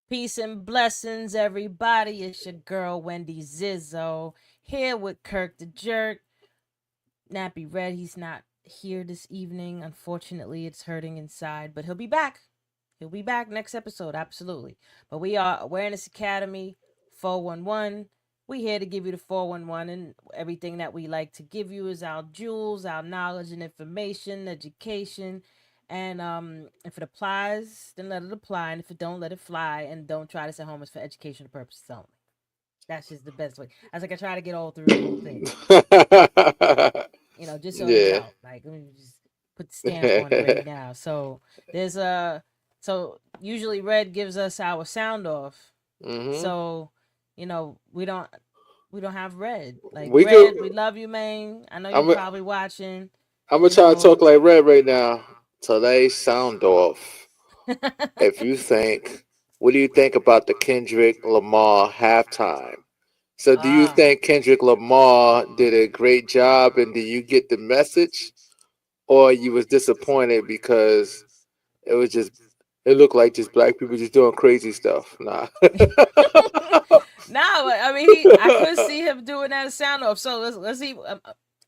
Peace and blessings, everybody. It's your girl, Wendy Zizzo, here with Kirk the Jerk. Nappy Red, he's not here this evening. Unfortunately, it's hurting inside, but he'll be back. He'll be back next episode, absolutely. But we are Awareness Academy 411. We here to give you the 411, and everything that we like to give you is our jewels, our knowledge and information, education. And if it applies, then let it apply. And if it don't, let it fly. And don't try this at home. It's for educational purposes only. That's just the best way. I was like, I try to get all through the whole thing. Just so it's Yeah. out. Like, let me just put the stamp on it right now. So there's so usually Red gives us our sound off. hmm So, we don't have Red. Like We could. Red, we love you, man. I know you're I'm. probably watching. I'm gonna You try to know. talk like Red right now. Today sound off. If you think, what do you think about the Kendrick Lamar halftime? So, do you Ah. think Kendrick Lamar did a great job, and do you get the message, or you was disappointed because it was just it looked like just black people just doing crazy stuff? Nah. No, but I mean, I could see him doing that sound off. So let's see.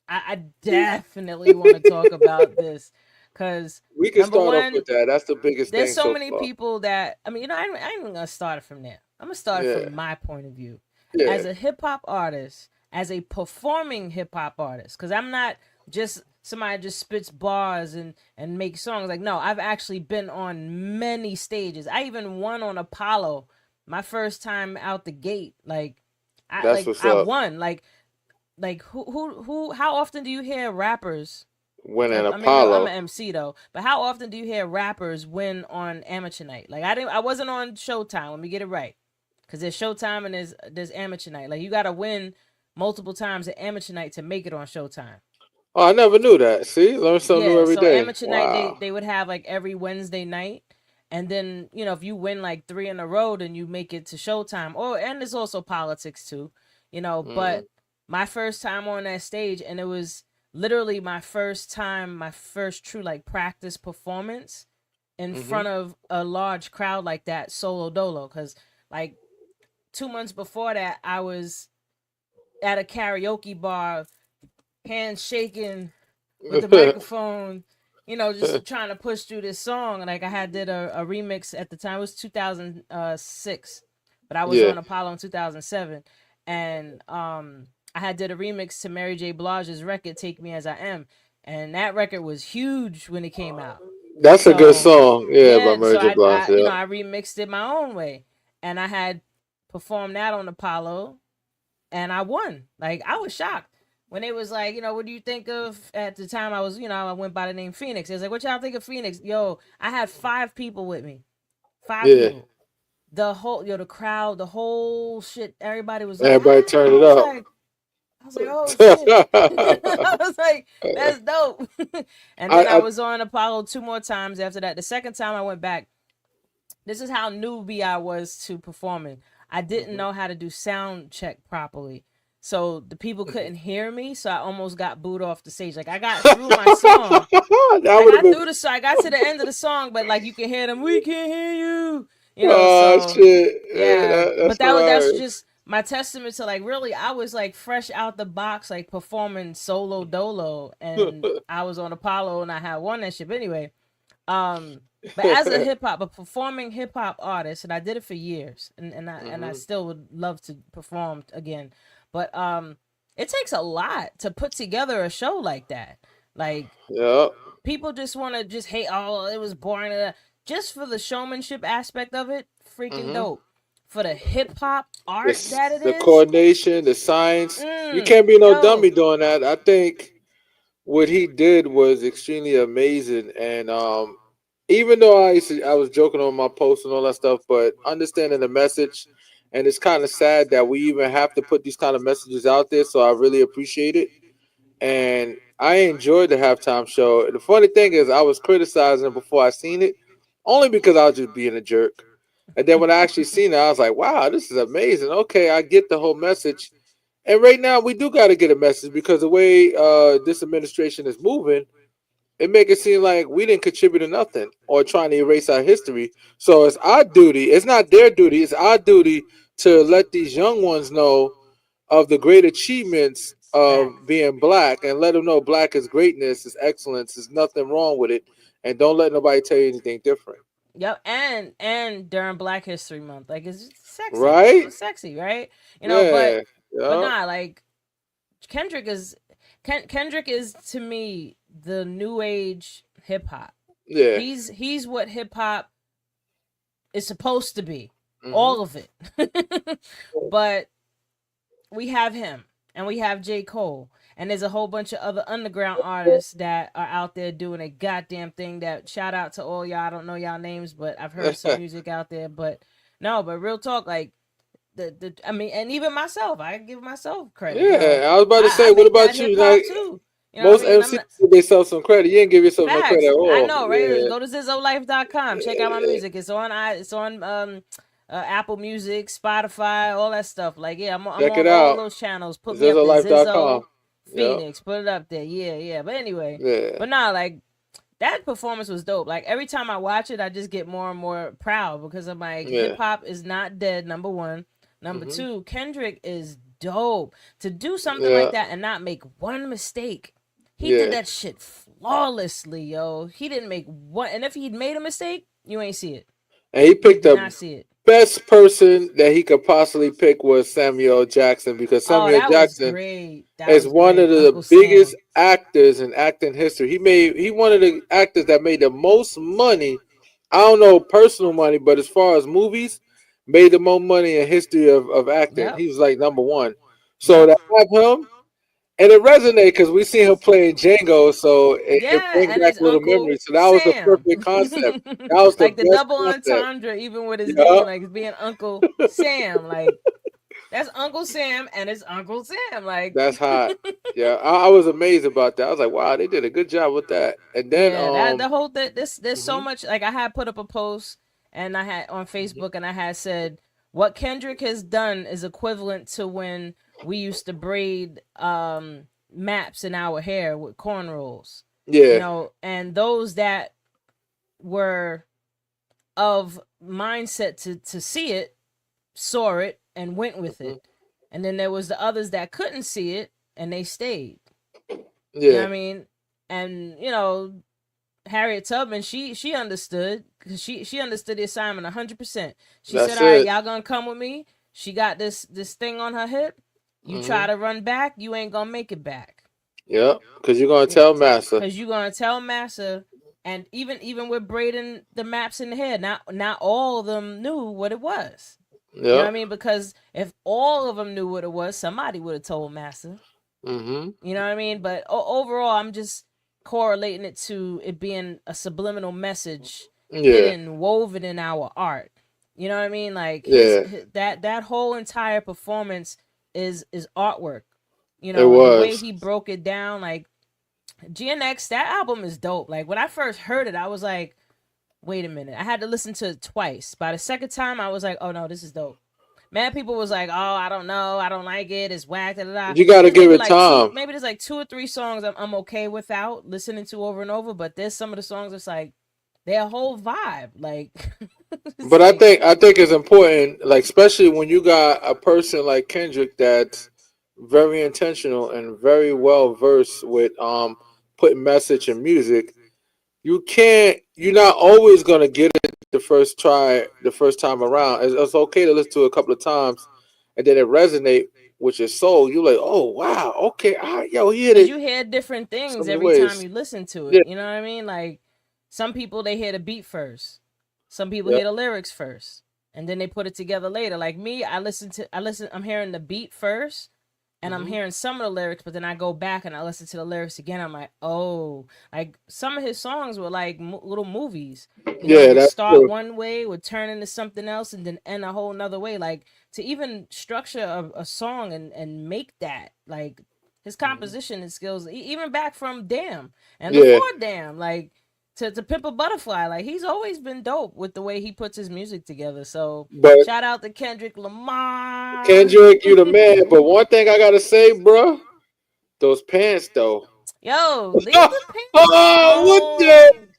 I definitely want to talk about this because We can number start off one, with that. That's the biggest there's thing so so many far. people that I mean, I ain't even gonna start it from there. I'm gonna start it Yeah. from my point of view Yeah. as a hip hop artist, as a performing hip hop artist, because I'm not just somebody just spits bars and makes songs. Like no, I've actually been on many stages. I even won on Apollo my first time out the gate. That's what's I up. won. Like who how often do you hear rappers Winning I mean, I'm Apollo. an MC though, but how often do you hear rappers win on amateur night? Like I wasn't on Showtime. Let me get it right, because there's Showtime and there's amateur night. Like you got to win multiple times at amateur night to make it on Showtime. Oh, I never knew that. See, learn something new Yeah, every so day. amateur night Wow. they would have like every Wednesday night, and then if you win like three in a row, then you make it to Showtime. And there's also politics too, hmm But my first time on that stage, and it was literally my first time, my first true like practice performance in hmm front of a large crowd like that, solo dolo. Because like 2 months before that, I was at a karaoke bar, hands shaking with the microphone, just trying to push through this song. Like I had did a remix at the time. It was 2006, but I was yeah, on Apollo in 2007, and I had did a remix to Mary J. Blige's record "Take Me as I Am," and that record was huge when it came out. that's a good So song. Yeah, by yeah, so Mary J. Blige. Yeah. I remixed it my own way, and I had performed that on Apollo, and I won. Like I was shocked when it was like, what do you think of? At the time, I was, I went by the name Phoenix. It was like, what y'all think of Phoenix? Yo, I had 5 people with me, five Yeah. people. The whole, the crowd, the whole shit. Everybody was like, Everybody ah. turn it up. I was like, oh shit. I was like, that's dope. And then I I was on Apollo 2 more times after that. The second time I went back, this is how newbie I was to performing. I didn't know how to do sound check properly. So the people couldn't hear me, so I almost got booed off the stage. Like I got through my song. that I would have got been. through the song. I got to the end of the song, but like you can hear them, we can't hear you. Oh So shit! Yeah, yeah. that's But that's hilarious. just my testament to like really I was like fresh out the box, like performing solo dolo, and I was on Apollo and I had won that shit. But anyway, um, but as a hip hop, a performing hip hop artist, and I did it for years, and I hmm still would love to perform again. But it takes a lot to put together a show like that. Like Yeah. people just want to just hate. Oh, it was boring. Just for the showmanship aspect of it, freaking hmm dope. For the hip hop art that it The is, coordination, the science. You can't be no dummy yo, doing that. I think what he did was extremely amazing, and even though I was joking on my post and all that stuff, but understanding the message, and it's kind of sad that we even have to put these kind of messages out there. So I really appreciate it, and I enjoyed the halftime show. The funny thing is, I was criticizing it before I seen it, only because I was just being a jerk. And then when I actually seen it, I was like, "Wow, this is amazing." Okay, I get the whole message. And right now, we do got to get a message because the way this administration is moving, it make it seem like we didn't contribute to nothing or trying to erase our history. So it's our duty. It's not their duty. It's our duty to let these young ones know of the great achievements of Facts. being black and let them know black is greatness, is excellence, there's nothing wrong with it, and don't let nobody tell you anything different. Yep, and during Black History Month, like it's sexy. Right? It's sexy, right? You know, Yeah. but Yeah. nah, like Kendrick is Kendrick is to me the new age hip hop. Yeah. He's what hip hop is supposed to be. Hmm. All of it. But we have him and we have J. Cole. And there's a whole bunch of other underground artists that are out there doing a goddamn thing. That shout out to all y'all. I don't know y'all names, but I've heard some music out there. But no, but real talk, like the I mean, and even myself, I give myself credit. You know, Yeah. I was about to say, I what make that about hip you? hop Like too. You know what I most mean? I'm MCs not give themselves some credit. You didn't give yourself no credit facts. at I all. know, right? Yeah. Go to zizzolife.com. Check out my music. It's on Apple Music, Spotify, all that stuff. Like, yeah, I'm Check on it all out. those channels. Put me up there, ZizzoLife.com. Zizzo, Yep. Phoenix. Put it up there. Yeah, yeah. But anyway, Yeah. but nah, like that performance was dope. Like every time I watch it, I just get more and more proud because I'm like, hip Yeah. hop is not dead. Number one, number Hmm. two, Kendrick is dope to do something Yeah. like that and not make one mistake. He did Yeah. that shit flawlessly, yo. He didn't make one, and if he'd made a mistake, you ain't see it. And he You picked did the not see it. best person that he could possibly pick was Samuel Jackson because Oh, Samuel that was Jackson great. That is was one of great, the Uncle biggest Sam. actors in acting history. He one of the actors that made the most money. I don't know personal money, but as far as movies, made the most money in history of acting. Yep, He was like number one. So yep. to have him and it resonated because we see him playing Django, so it Yeah, brings and back it's little Uncle memories. So that was the Sam. perfect concept. That was the Like the best double concept. entendre, even with his Yeah. name, like it's being Uncle Sam. Like that's Uncle Sam, and it's Uncle Sam. Like, That's hot. Yeah, I was amazed about that. I was like, wow, they did a good job with that. And then, yeah, that the whole thing. There's so hmm much. Like I had put up a post, and I had on Facebook, and I had said what Kendrick has done is equivalent to when we used to braid maps in our hair with cornrows. You yeah, know, and those that were of mindset to see it, saw it, and went with hmm it. And then there was the others that couldn't see it and they stayed. You know yeah, what I mean? And you know, Harriet Tubman, she understood because she understood the assignment 100%. She said, that's "All right, it. y'all gonna come with me." She got this thing on her hip. You try Hmm. to run back, you ain't gonna make it back. Yeah, because you're gonna Yeah, tell Massa. because you gonna tell Massa, and even with braiding the maps in the head, not all of them knew what it was. You know what Yep. I mean? Because if all of them knew what it was, somebody would have told Massa. Hmm. You know what I mean? But overall, I'm just correlating it to it being a subliminal message Yeah, hidden, woven in our art. You know what I mean? Like yeah, that whole entire performance is artwork. You it know, and the way was. he broke it down, like GNX, that album is dope. Like when I first heard it, I was like, wait a minute. I had to listen to it twice. By the second time, I was like, oh no, this is dope. Mad people was like, oh, I don't know, I don't like it, it's whack, da da da. You got to give it time. Maybe there's like two or three songs I'm okay without listening to over and over, but there's some of the songs that's like they're a whole vibe. Like it's But like I think it's important, like especially when you got a person like Kendrick that's very intentional and very well versed with putting message in music. You can't. You're not always gonna get it the first try, the first time around. It's okay to listen to it a couple of times, and then it resonate with your soul. You're like, oh wow, okay, yo, he hit because it you hear different so things many every time ways. you listen to Yeah, it. You know what I mean? Like some people they hear the beat first, some people yeah, hear the lyrics first, and then they put it together later. Like me, I'm hearing the beat first, and I'm hmm hearing some of the lyrics, but then I go back and I listen to the lyrics again. I'm like, oh, like some of his songs were like little movies. You know, yeah. would That's start true. one way, would turn into something else, and then end a whole nother way. Like to even structure a song and make that like his Hmm. composition and skills, even back from Damn and before Yeah, Damn, like to Pimp a Butterfly, like he's always been dope with the way he puts his music together. So but shout out to Kendrick Lamar. Kendrick, you the man. But one thing I gotta say, bro, those pants though. Yo, leave the pants Oh, what the? alone.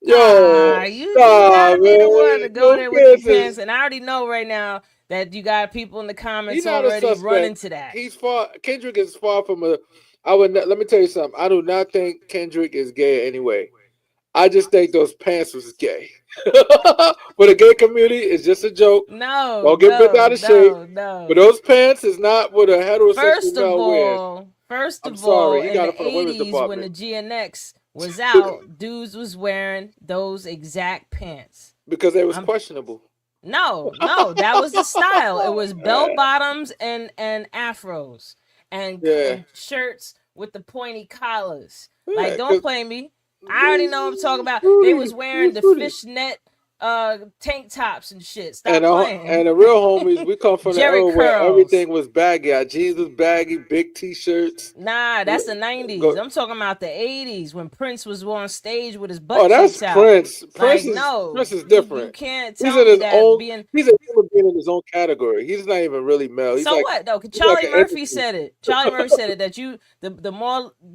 Yo, You nah, gotta be the one man. to go Those there with the pants pants. is. And I already know right now that you got people in the He's comments not a already running suspect. to that. He's far. Kendrick is far from a. I would. Let me tell you something. I do not think Kendrick is gay anyway. I just think those pants was gay. For the gay community, it's just a joke. No, Don't get bent no, out of shape. no, But no. those pants is not what a heterosexual male wears. First I'm of sorry, all, he in got it the for the women's 80s when the department GNX was out, dudes was wearing those exact pants. because they was Um questionable. no, no, that was the style. It was bell bottoms and afros Yeah, and shirts with the pointy collars. Like yeah, don't because play me. I already know what I'm talking about. They Fruity, was it wearing was the Fruity. fishnet tank tops and shit. Stop And playing. the real homies, we come from the Jerry era where curls. everything was baggy. Our jeans was baggy, big t-shirts. Nah, that's the 90s. Go, I'm talking about the 80s when Prince was on stage with his oh, butt that's cheeks out. Prince. Like, no, Prince is you different. can't He's tell in me his that own. being. He's a human being in his own category. He's not even really male. So what though? He's like Charlie an Murphy entity. said it. Charlie Murphy said it that you the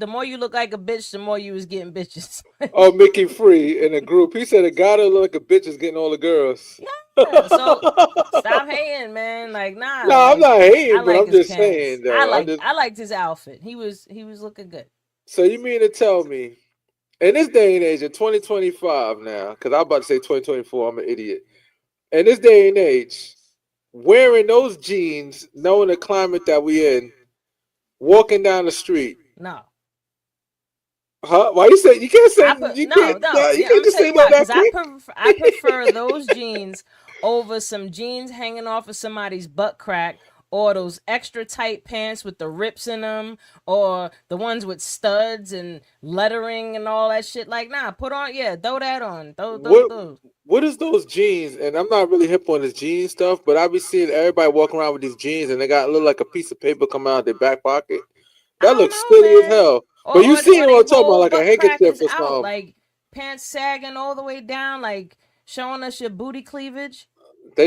more you look like a bitch, the more you was getting bitches. Oh, Mickey Free in a group. He said a guy that look like a bitch is getting all the girls. Yeah. So stop hating, man. Like, nah, No, I'm like not I hating, but like I'm his just pants. saying though. I'm just I liked his outfit. He was looking good. so you mean to tell me in this day and age, in 2025 now, because I'm about to say 2024, I'm an idiot. In this day and age, wearing those jeans, knowing the climate that we in, walking down the street. No. Huh? Why you say you can't say I put no, no. you Yeah, I'm can't gonna just tell say you no why. that Cause quick? I prefer those jeans over some jeans hanging off of somebody's butt crack, or those extra tight pants with the rips in them, or the ones with studs and lettering and all that shit. Like, nah, put on, yeah, throw that on. What Those. what is those jeans? And I'm not really hip on this jean stuff, but I be seeing everybody walking around with these jeans and they got look like a piece of paper coming out of their back pocket. I That don't looks know, silly as man. hell. But you Or seen what they I'm talking about, whole like a butt crack handkerchief is or out, something. like pants sagging all the way down, like showing us your booty cleavage.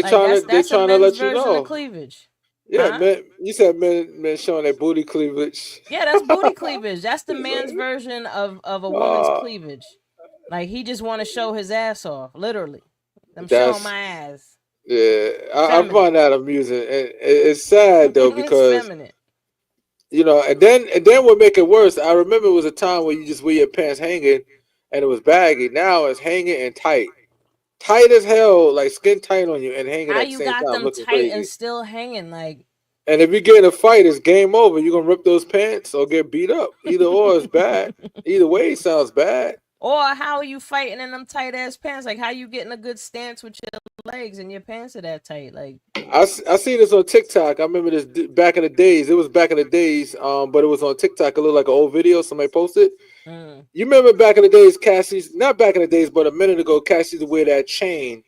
Like They that's a trying to men's let you version of know. cleavage. Yeah, Huh? men. You said men showing their booty cleavage. Yeah, that's booty cleavage. That's the It's man's like, version of a woman's uh, cleavage. Like he just want to show his ass off, literally. I'm showing that's my ass. yeah. I Feminine. find that amusing, and it's sad though It's because feminine. and then what make it worse? I remember it was a time where you just wear your pants hanging, and it was baggy. Now it's hanging and tight as hell, like skin tight on you, and hanging How at the you same got time, them looking tight and crazy. still hanging? Like, And if you get in a fight, it's game over. You gonna rip those pants or get beat up. Either or is bad. Either way sounds bad. or how are you fighting in them tight ass pants? Like, how you getting a good stance with your legs and your pants are that tight? Like, I seen this on TikTok. I remember this back in the days. It was back in the days, but it was on TikTok. It looked like an old video somebody posted. mm. You remember back in the days, Cassie's not back in the days, but a minute ago, Cassie used to wear that chain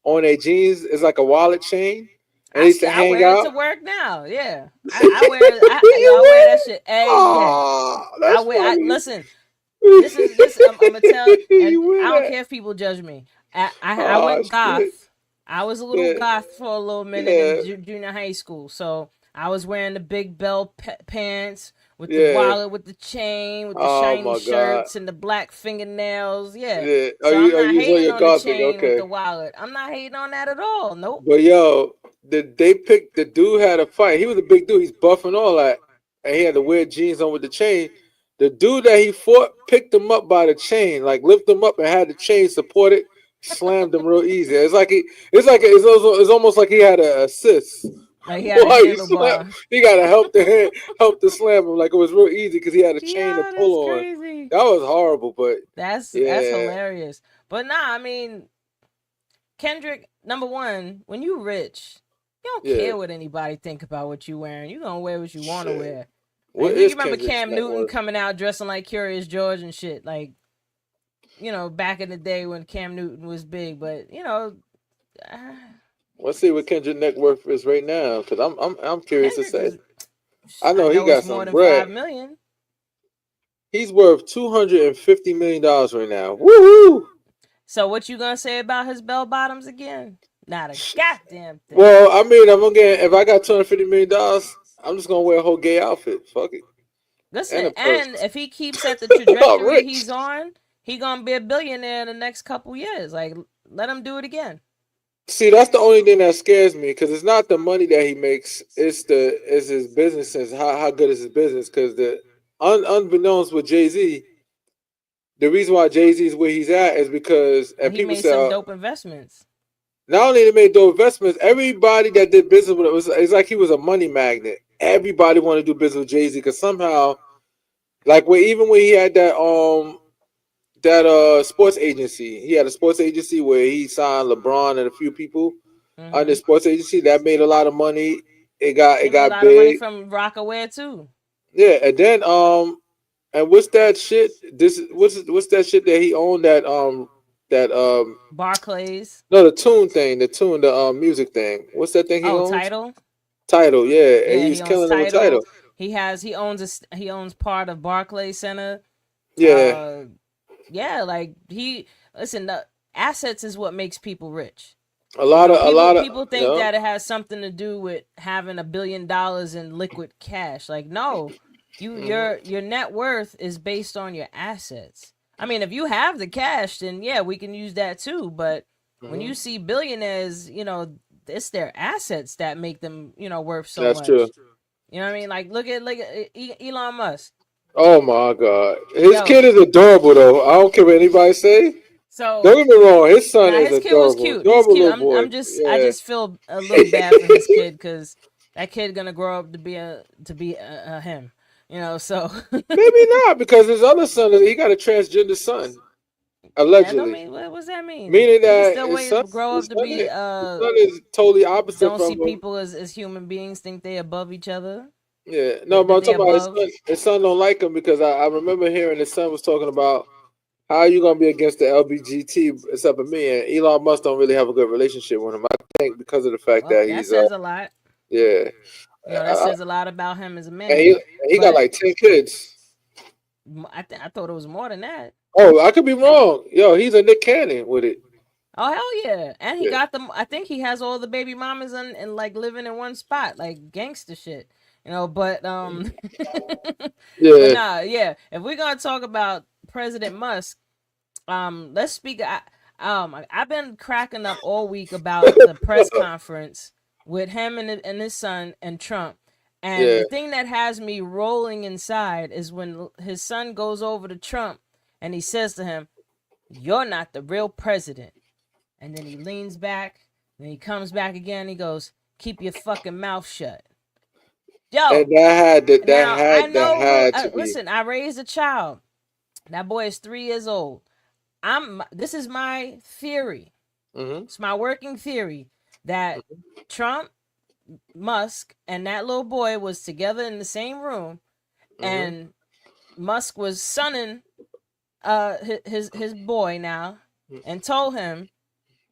on their jeans. It's like a wallet chain, and they used to I hang wear it out. to work now. Yeah, I You wear wear that it? shit every day. Oh, I that's wear. I funny. listen. This. I'm gonna tell, and You wear I don't that? care if people judge me. I Oh went shit! goth. I was a little Yeah, goth for a little minute in yeah, junior high school. So I was wearing the big bell pants with the yeah. wallet, with the chain, with the Oh shiny my god. shirts and the black fingernails. Yeah. Yeah. So I'm Are not you on hating your on the gothic? chain with Okay. the wallet. I'm not hating on that at all. Nope. But yo, they picked the dude had a fight. He was a big dude. He's buff and all that, and he had the weird jeans on with the chain. The dude that he fought picked him up by the chain, like lifted him up and had the chain supported, slammed him real easy. It's almost like he had an assist. Like he had a Why he slammed? handlebar. He got to help to slam him. Like it was real easy because he had a chain to Yeah, that's pull on. crazy. That was horrible, but That's yeah, hilarious. But nah, I mean, Kendrick, number one, when you rich, you don't yeah. care what anybody think about what you wearing. You gonna wear what you want to Shit. wear. Like What you is remember Kendrick's Cam net Newton worth? coming out dressing like Curious George and shit. Like back in the day when Cam Newton was big. But uh, Let's see what Kendrick net worth is right now, because I'm curious to Kendrick say. is. I I know he know it's got more some than 5 bread. million. He's worth $250 million right now. Woohoo! So what you gonna say about his bell bottoms again? Not a goddamn thing. Well, I mean, if I got $250 million, I'm just gonna wear a whole gay outfit. Fuck it. and Listen, a purse. and if he keeps at the Oh, trajectory rich. he's on, he gonna be a billionaire in the next couple years. Like, let him do it again. See, that's the only thing that scares me because it's not the money that he makes; it's his business sense. How good is his business? Because unbeknownst with Jay Z, the reason why Jay Z is where he's at is because, Oh, and he people made say, some dope investments. not only they made those investments, everybody that did business with it was it's like he was a money magnet. Everybody wanted to do business with Jay Z because somehow, like even when he had that sports agency, he had a sports agency where he signed LeBron and a few people on the Mm-hmm. sports agency that made a lot of money. It He made a got lot of money big, from Rockaware too. yeah. And then and what's that shit? This what's that shit that he owned that Barclays. no, the tune thing, the music thing. What's that thing he Oh, owns? Title. Title, yeah. And Yeah, he he was owns killing it with Title. Title. He owns part of Barclays Center. Yeah, Uh, yeah, like he listen. The assets is what makes people rich. You know, a people lot of people think no. that it has something to do with having $1 billion in liquid cash. Like, no, Hmm. your net worth is based on your assets. I mean, if you have the cash, then yeah, we can use that too. But when Hmm. you see billionaires, it's their assets that make them, worth so That's true. much. You know what I mean? Like, look at Elon Musk. Oh my god, his Yo, kid is adorable though. I don't care what anybody say. Don't so get me wrong, his son now is his kid was adorable, cute. He's adorable cute. little I'm boy. I'm just I Yeah, just feel a little bad for his kid because that kid gonna grow up to be him. So maybe not because his other son he got a transgender son yeah, don't allegedly, mean what does that mean? meaning He can that still wait grow up to be his son is totally opposite don't from see him. people as human beings, think they above each other, Yeah, no, that, but that I'm they talking about his above. son. His son don't like him because I remember hearing his son was talking about how are you gonna be against the LBGT except for me, and Elon Musk don't really have a good relationship with him. I think because of the fact Well, that that he's says a lot. yeah, That uh, says a lot about him as a and man. he got But like 10 kids. I thought it was more than that. Oh, I could be wrong. Yo, he's a Nick Cannon with it. Oh hell yeah! And he Yeah, got them. I think he has all the baby mamas and like living in one spot, like gangster shit. But but yeah, nah, yeah. If we're gonna talk about President Musk, let's speak. I've been cracking up all week about the press conference with him and his son and Trump. And yeah. the thing that has me rolling inside is when his son goes over to Trump and he says to him, "You're not the real president." And then he leans back, and he comes back again. And he goes, "Keep your fucking mouth shut." And Yo, now I that know. had to be. Listen, I raised a child. That boy is 3 years old. This is my theory. Hmm. It's my working theory that Trump, Musk, and that little boy was together in the same room, Hmm. and Musk was sunning his boy now, and told him,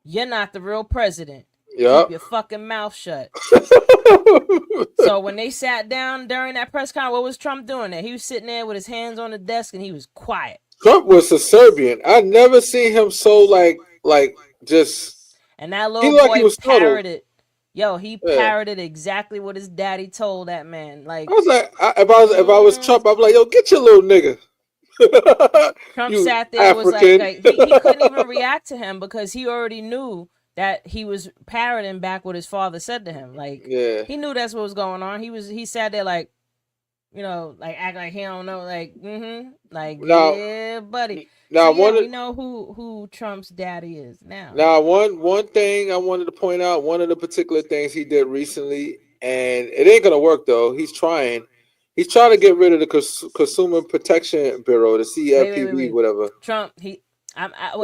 "You're not the real president. Keep Yep. your fucking mouth shut." So when they sat down during that press conference, what was Trump doing there? He was sitting there with his hands on the desk and he was quiet. Trump was a Serbian. I never seen him so just And that he little looked like he boy was startled. parroted. Yo, he Yeah. parroted exactly what his daddy told that man. I Like, was like, if I was mm, Trump, I'd be like, yo, get your little nigga, Trump you sat there was African. like he couldn't even react to him because he already knew that he was parroting back what his father said to him. Like, Yeah. he knew that's what was going on. He sat there like, like act like he don't know, like, like, Now, yeah, buddy. So now yeah, one we know who Trump's daddy is now. now one thing I wanted to point out. One of the particular things he did recently, and it ain't gonna work though. He's trying. He's trying to get rid of the Consumer Protection Bureau, the CFPB, Wait. whatever. Trump, wait,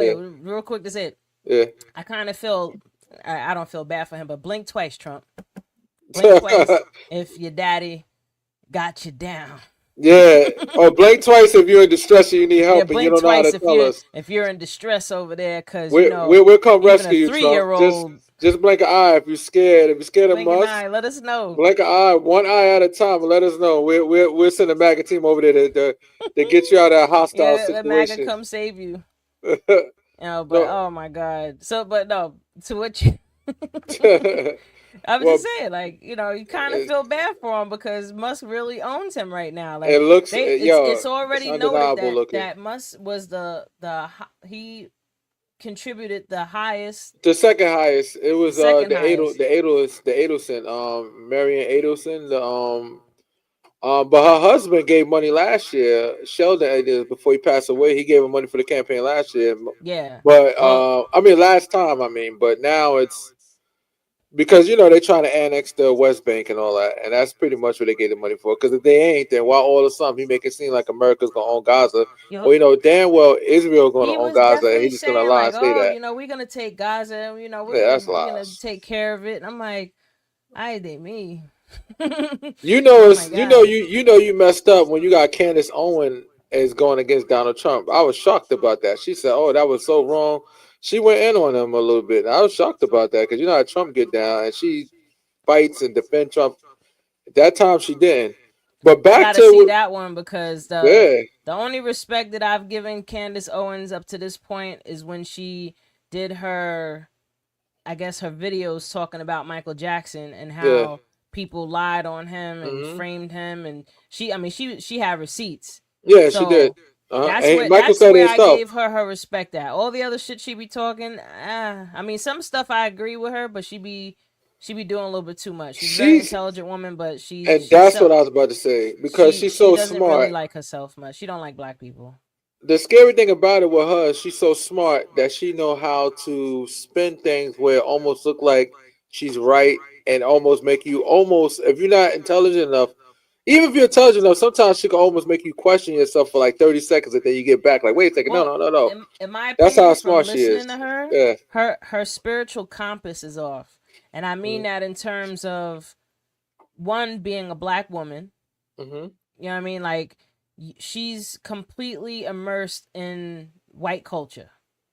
Yeah. real quick to say it. Yeah. I kind of feel, I don't feel bad for him, but blink twice, Trump. Blink twice if your daddy got you down. Yeah. Or blink twice if you're in distress and you need Yeah, help and you blink don't know how to twice tell us. if you're in distress over there, cause We'll come even a rescue you, three Trump. year old Just blink an eye if you're scared. If you're scared of blink an us, eye. Let us know. blink an eye, one eye at a time, and let us know. We'll send a MAGA team over there to get you out of that hostile Yeah, let MAGA situation. come save you. But No. oh my god. So, but no, to what you I was Well, just saying, like, you kind of it, feel bad for him because Musk really owns him right now. it Like, looks, yo, it's it's already noted undeniable that looking. Musk was he contributed the highest, The second highest, it the was second highest. the Adelson, Marion Adelson, but her husband gave money last year. Sheldon before he passed away, he gave her money for the campaign last year. Yeah. But Well, I mean, last time, I mean, but now it's because they're trying to annex the West Bank and all that, and that's pretty much what they gave the money for. Because if they ain't, then why all of a sudden he make it seem like America's gonna own Gaza, yo, or damn well Israel gonna he own was Gaza, and definitely he's just gonna saying lie like, and say oh, that. we're gonna take Gaza, Yeah, that's we're gonna lies. take care of it. And I'm like, I they me. You know Oh my it's god. you messed up when you got Candace Owen as going against Donald Trump. I was shocked about that. She said, "Oh, that was so wrong." She went in on him a little bit. I was shocked about that because you know how Trump get down, and she fights and defend Trump. That time she didn't. But I back gotta see to that one because yeah, the only respect that I've given Candace Owens up to this point is when she did her, I guess, her videos talking about Michael Jackson and yeah, how people lied on him and hmm framed him, and she had receipts. yeah, she did. So And Michael that's said where his I stuff. gave her respect at. All the other shit she be talking, I mean, some stuff I agree with her, but she be doing a little bit too much. She's a very She's intelligent woman, but and that's what I was about to say because she's she so doesn't really smart. like herself much. She don't like black people. The scary thing about it with her, she's so smart that she know how to spin things where it almost look like she's right and almost make you almost if you're not intelligent enough. Even if you're intelligent enough, sometimes she can almost make you question yourself for like 30 seconds and then you get back like, wait a second, no, Well, no, no, no. in my That's how opinion, from smart she is. listening to her, Yeah. her spiritual compass is off, and I mean that in terms of one being a black woman. Mm-hmm. You know what I mean? Like she's completely immersed in white culture.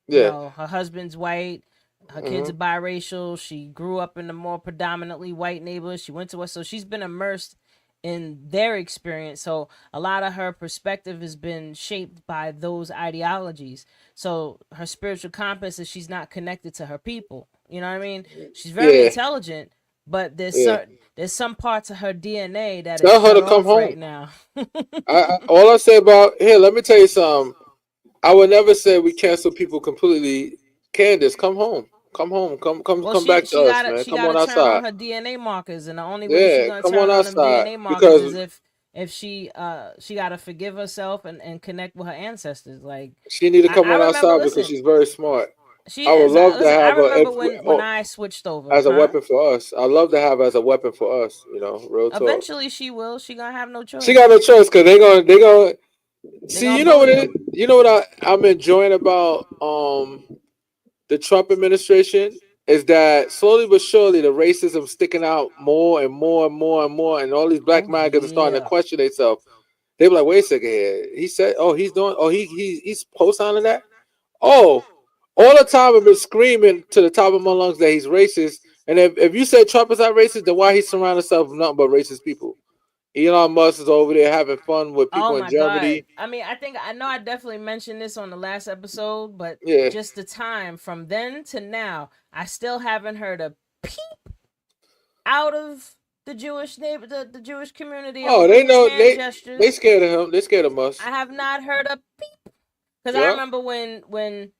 Yeah. Her husband's white, her kids Mm-hmm. are biracial. She grew up in a more predominantly white neighborhood. She went to us, so she's been immersed in their experience. So a lot of her perspective has been shaped by those ideologies. So her spiritual compass is she's not connected to her people. You know what I mean? She's very Yeah. intelligent, but Yeah. there's some parts of her DNA that is Tell her cut to come off home. right now. All I say about here, let me tell you something. I would never say we cancel people completely. Candace, come home. Come home. Well, Come back to us, man. she Come on gotta turn outside. on her DNA markers, and the only way she Yeah, gonna come turn on on them outside. DNA markers Because is if she gotta forgive herself and connect with her ancestors. Like she need to come I on remember, outside because listen, she's very smart. she I would is. love to Listen, I have her if remember when oh, I switched over, as a huh? weapon for us. I love to have her as a weapon for us. Real talk. Eventually, she will. She gonna have no She got no choice. choice because they gonna They're see. gonna You know what bully it? her. You know what I'm enjoying about the Trump administration is that slowly but surely the racism sticking out more and more and more and more, and all these black Oh migrants are starting to yeah. question themselves. They be like, "Wait a second here." He said, "Oh, he's doing. Oh, he's co-signing that. Oh, all the time I've been screaming to the top of my lungs that he's racist. And if you say Trump is not racist, then why he surround himself with nothing but racist people? Elon Musk is over there having fun with Oh people in my god. Germany. I mean, I know I definitely mentioned this on the last episode, but Yeah. just the time from then to now, I still haven't heard a peep out of the Jewish neighbor, the Jewish community of a Oh, they peace know hand they gestures. scared of him. They scared of I us. have not heard a peep because I Yeah. remember when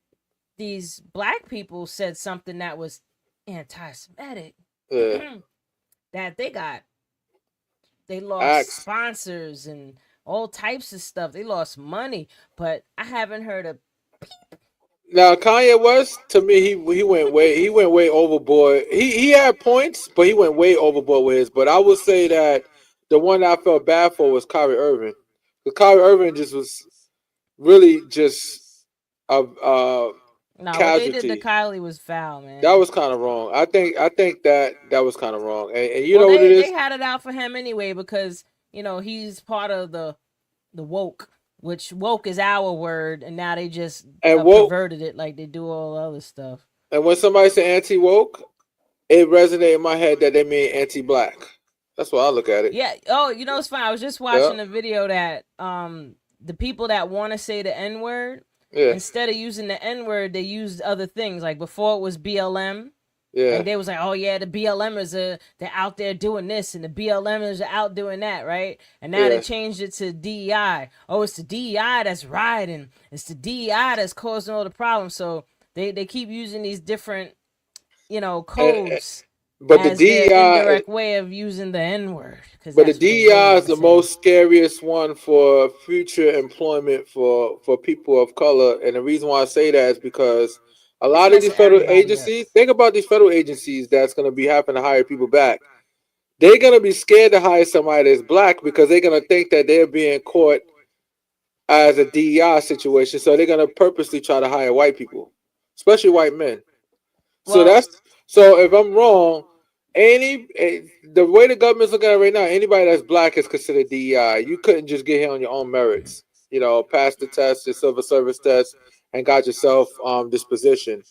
these black people said something that was anti-Semitic, Yeah. that they lost Axe. sponsors and all types of stuff. They lost money, but I haven't heard a Now Kanye West, to me, he went way overboard. He had points, but he went way overboard with his. But I would say that the one that I felt bad for was Kyrie Irving. Because Kyrie Irving just was really just a no. What they did to casualty. Kylie was foul, That man. was kind of wrong. I think that was kind of wrong. And you Well, know what it they is? had it out for him anyway because he's part of the woke, which woke is our word, and now they just And woke. perverted it like they do all other stuff. And when somebody say anti woke, it resonated in my head that they mean anti black. That's why I look at it. Yeah. Oh, it's fine. I was just Yeah. watching a video that the people that want to say the N word, Yeah. instead of using the N word, they used other things. Like before it was BLM. Yeah. Like they was like, oh yeah, the BLMers they're out there doing this, and the BLMers are out doing that, right? And now they Yeah. changed it to DEI. Oh, it's the DEI that's rioting. It's the DEI that's causing all the problems. So they keep using these different And, codes but the as their DEI, indirect way of using the N word because but the that's what they DEI really is are the saying. most scariest one for future employment for people of color. And the reason why I say that is because a It's lot of these messing federal everybody up. agencies, think about these federal agencies that's going to be having to hire people back. They're going to be scared to hire somebody that's black because they're going to think that they're being caught as a DEI situation. So they're going to purposely try to hire white people, especially white men. So Well, that's so. If I'm wrong, the way the government's looking at it right now, anybody that's black is considered DEI. You couldn't just get here on your own merits. Pass the test, the civil service test, and got yourself this position.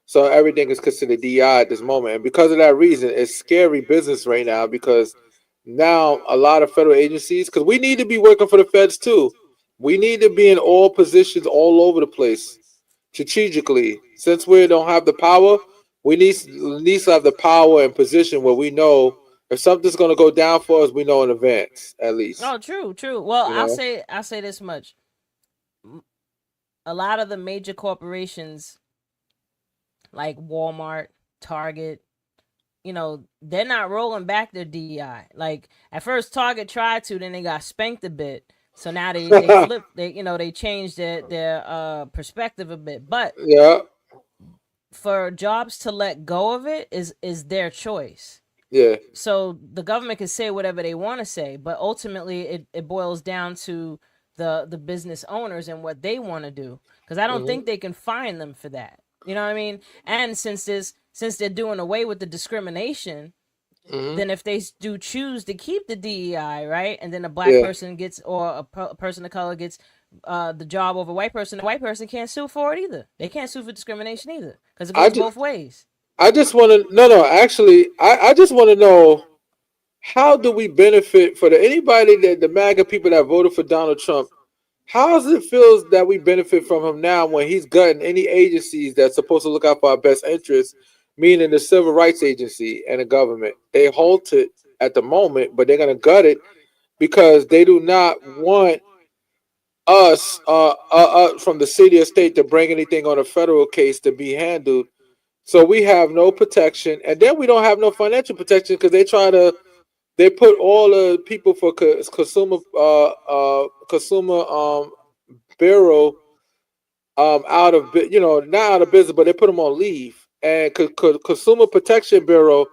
So everything is considered DI at this moment. And because of that reason, it's scary business right now because now a lot of federal agencies, because we need to be working for the feds too. We need to be in all positions all over the place strategically. Since we don't have the power, we need to have the power and position where we know if something's going to go down for us, we know in advance at least. oh, true, true. Well, You know? I'll say this much: a lot of the major corporations like Walmart, Target, they're not rolling back their DEI. Like at first Target tried to, then they got spanked a bit. So now they flipped they changed their perspective a bit. But Yeah, for jobs to let go of it is their choice. yeah. So the government can say whatever they want to say, but ultimately it boils down to the business owners and what they want to do. Because I don't Hmm. think they can fine them for that. You know what I mean? And since they're doing away with the discrimination, Hmm. then if they do choose to keep the DEI, right, and then a black Yeah. person gets or a person of color gets the job over a white person, the white person can't sue for it either. They can't sue for discrimination either because it I goes just, both ways. I just want to no actually I just want to know how do we benefit for anybody that the MAGA people that voted for Donald Trump. How does it feel that we benefit from him now when he's gutting any agencies that's supposed to look out for our best interests, meaning the civil rights agency and the government? They halt it at the moment, but they're gonna gut it because they do not want us from the city or state to bring anything on a federal case to be handled. So we have no protection, and then we don't have no financial protection because they put all the people for consumer bureau out of not out of business, but they put them on leave. And Consumer Protection Bureau,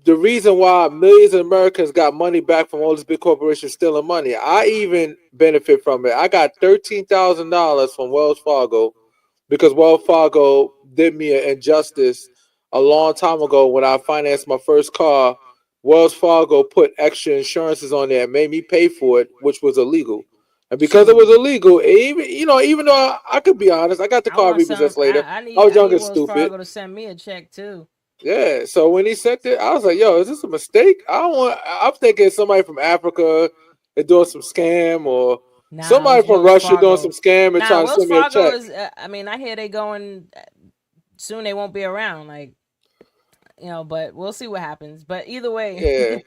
the reason why millions of Americans got money back from all these big corporations stealing money, I even benefit from it. I got $13,000 from Wells Fargo because Wells Fargo did me an injustice a long time ago when I financed my first car. Wells Fargo put extra insurances on there and made me pay for it, which was illegal. And because it was Shoot, illegal, even though I could be honest, I got the I car want some. repossessed later. I was I young need and Wells stupid. Fargo to send me a check too. Yeah. So when he sent it, I was like, "Yo, is this a mistake?" I don't want. I'm thinking somebody from Africa is doing some scam or Nah, it somebody was from Wells Russia doing some Fargo. scam and Nah, trying to Wells send me a Fargo check. is. I mean, I hear they going soon. They won't be around. Like but we'll see what happens. But either way, Yeah.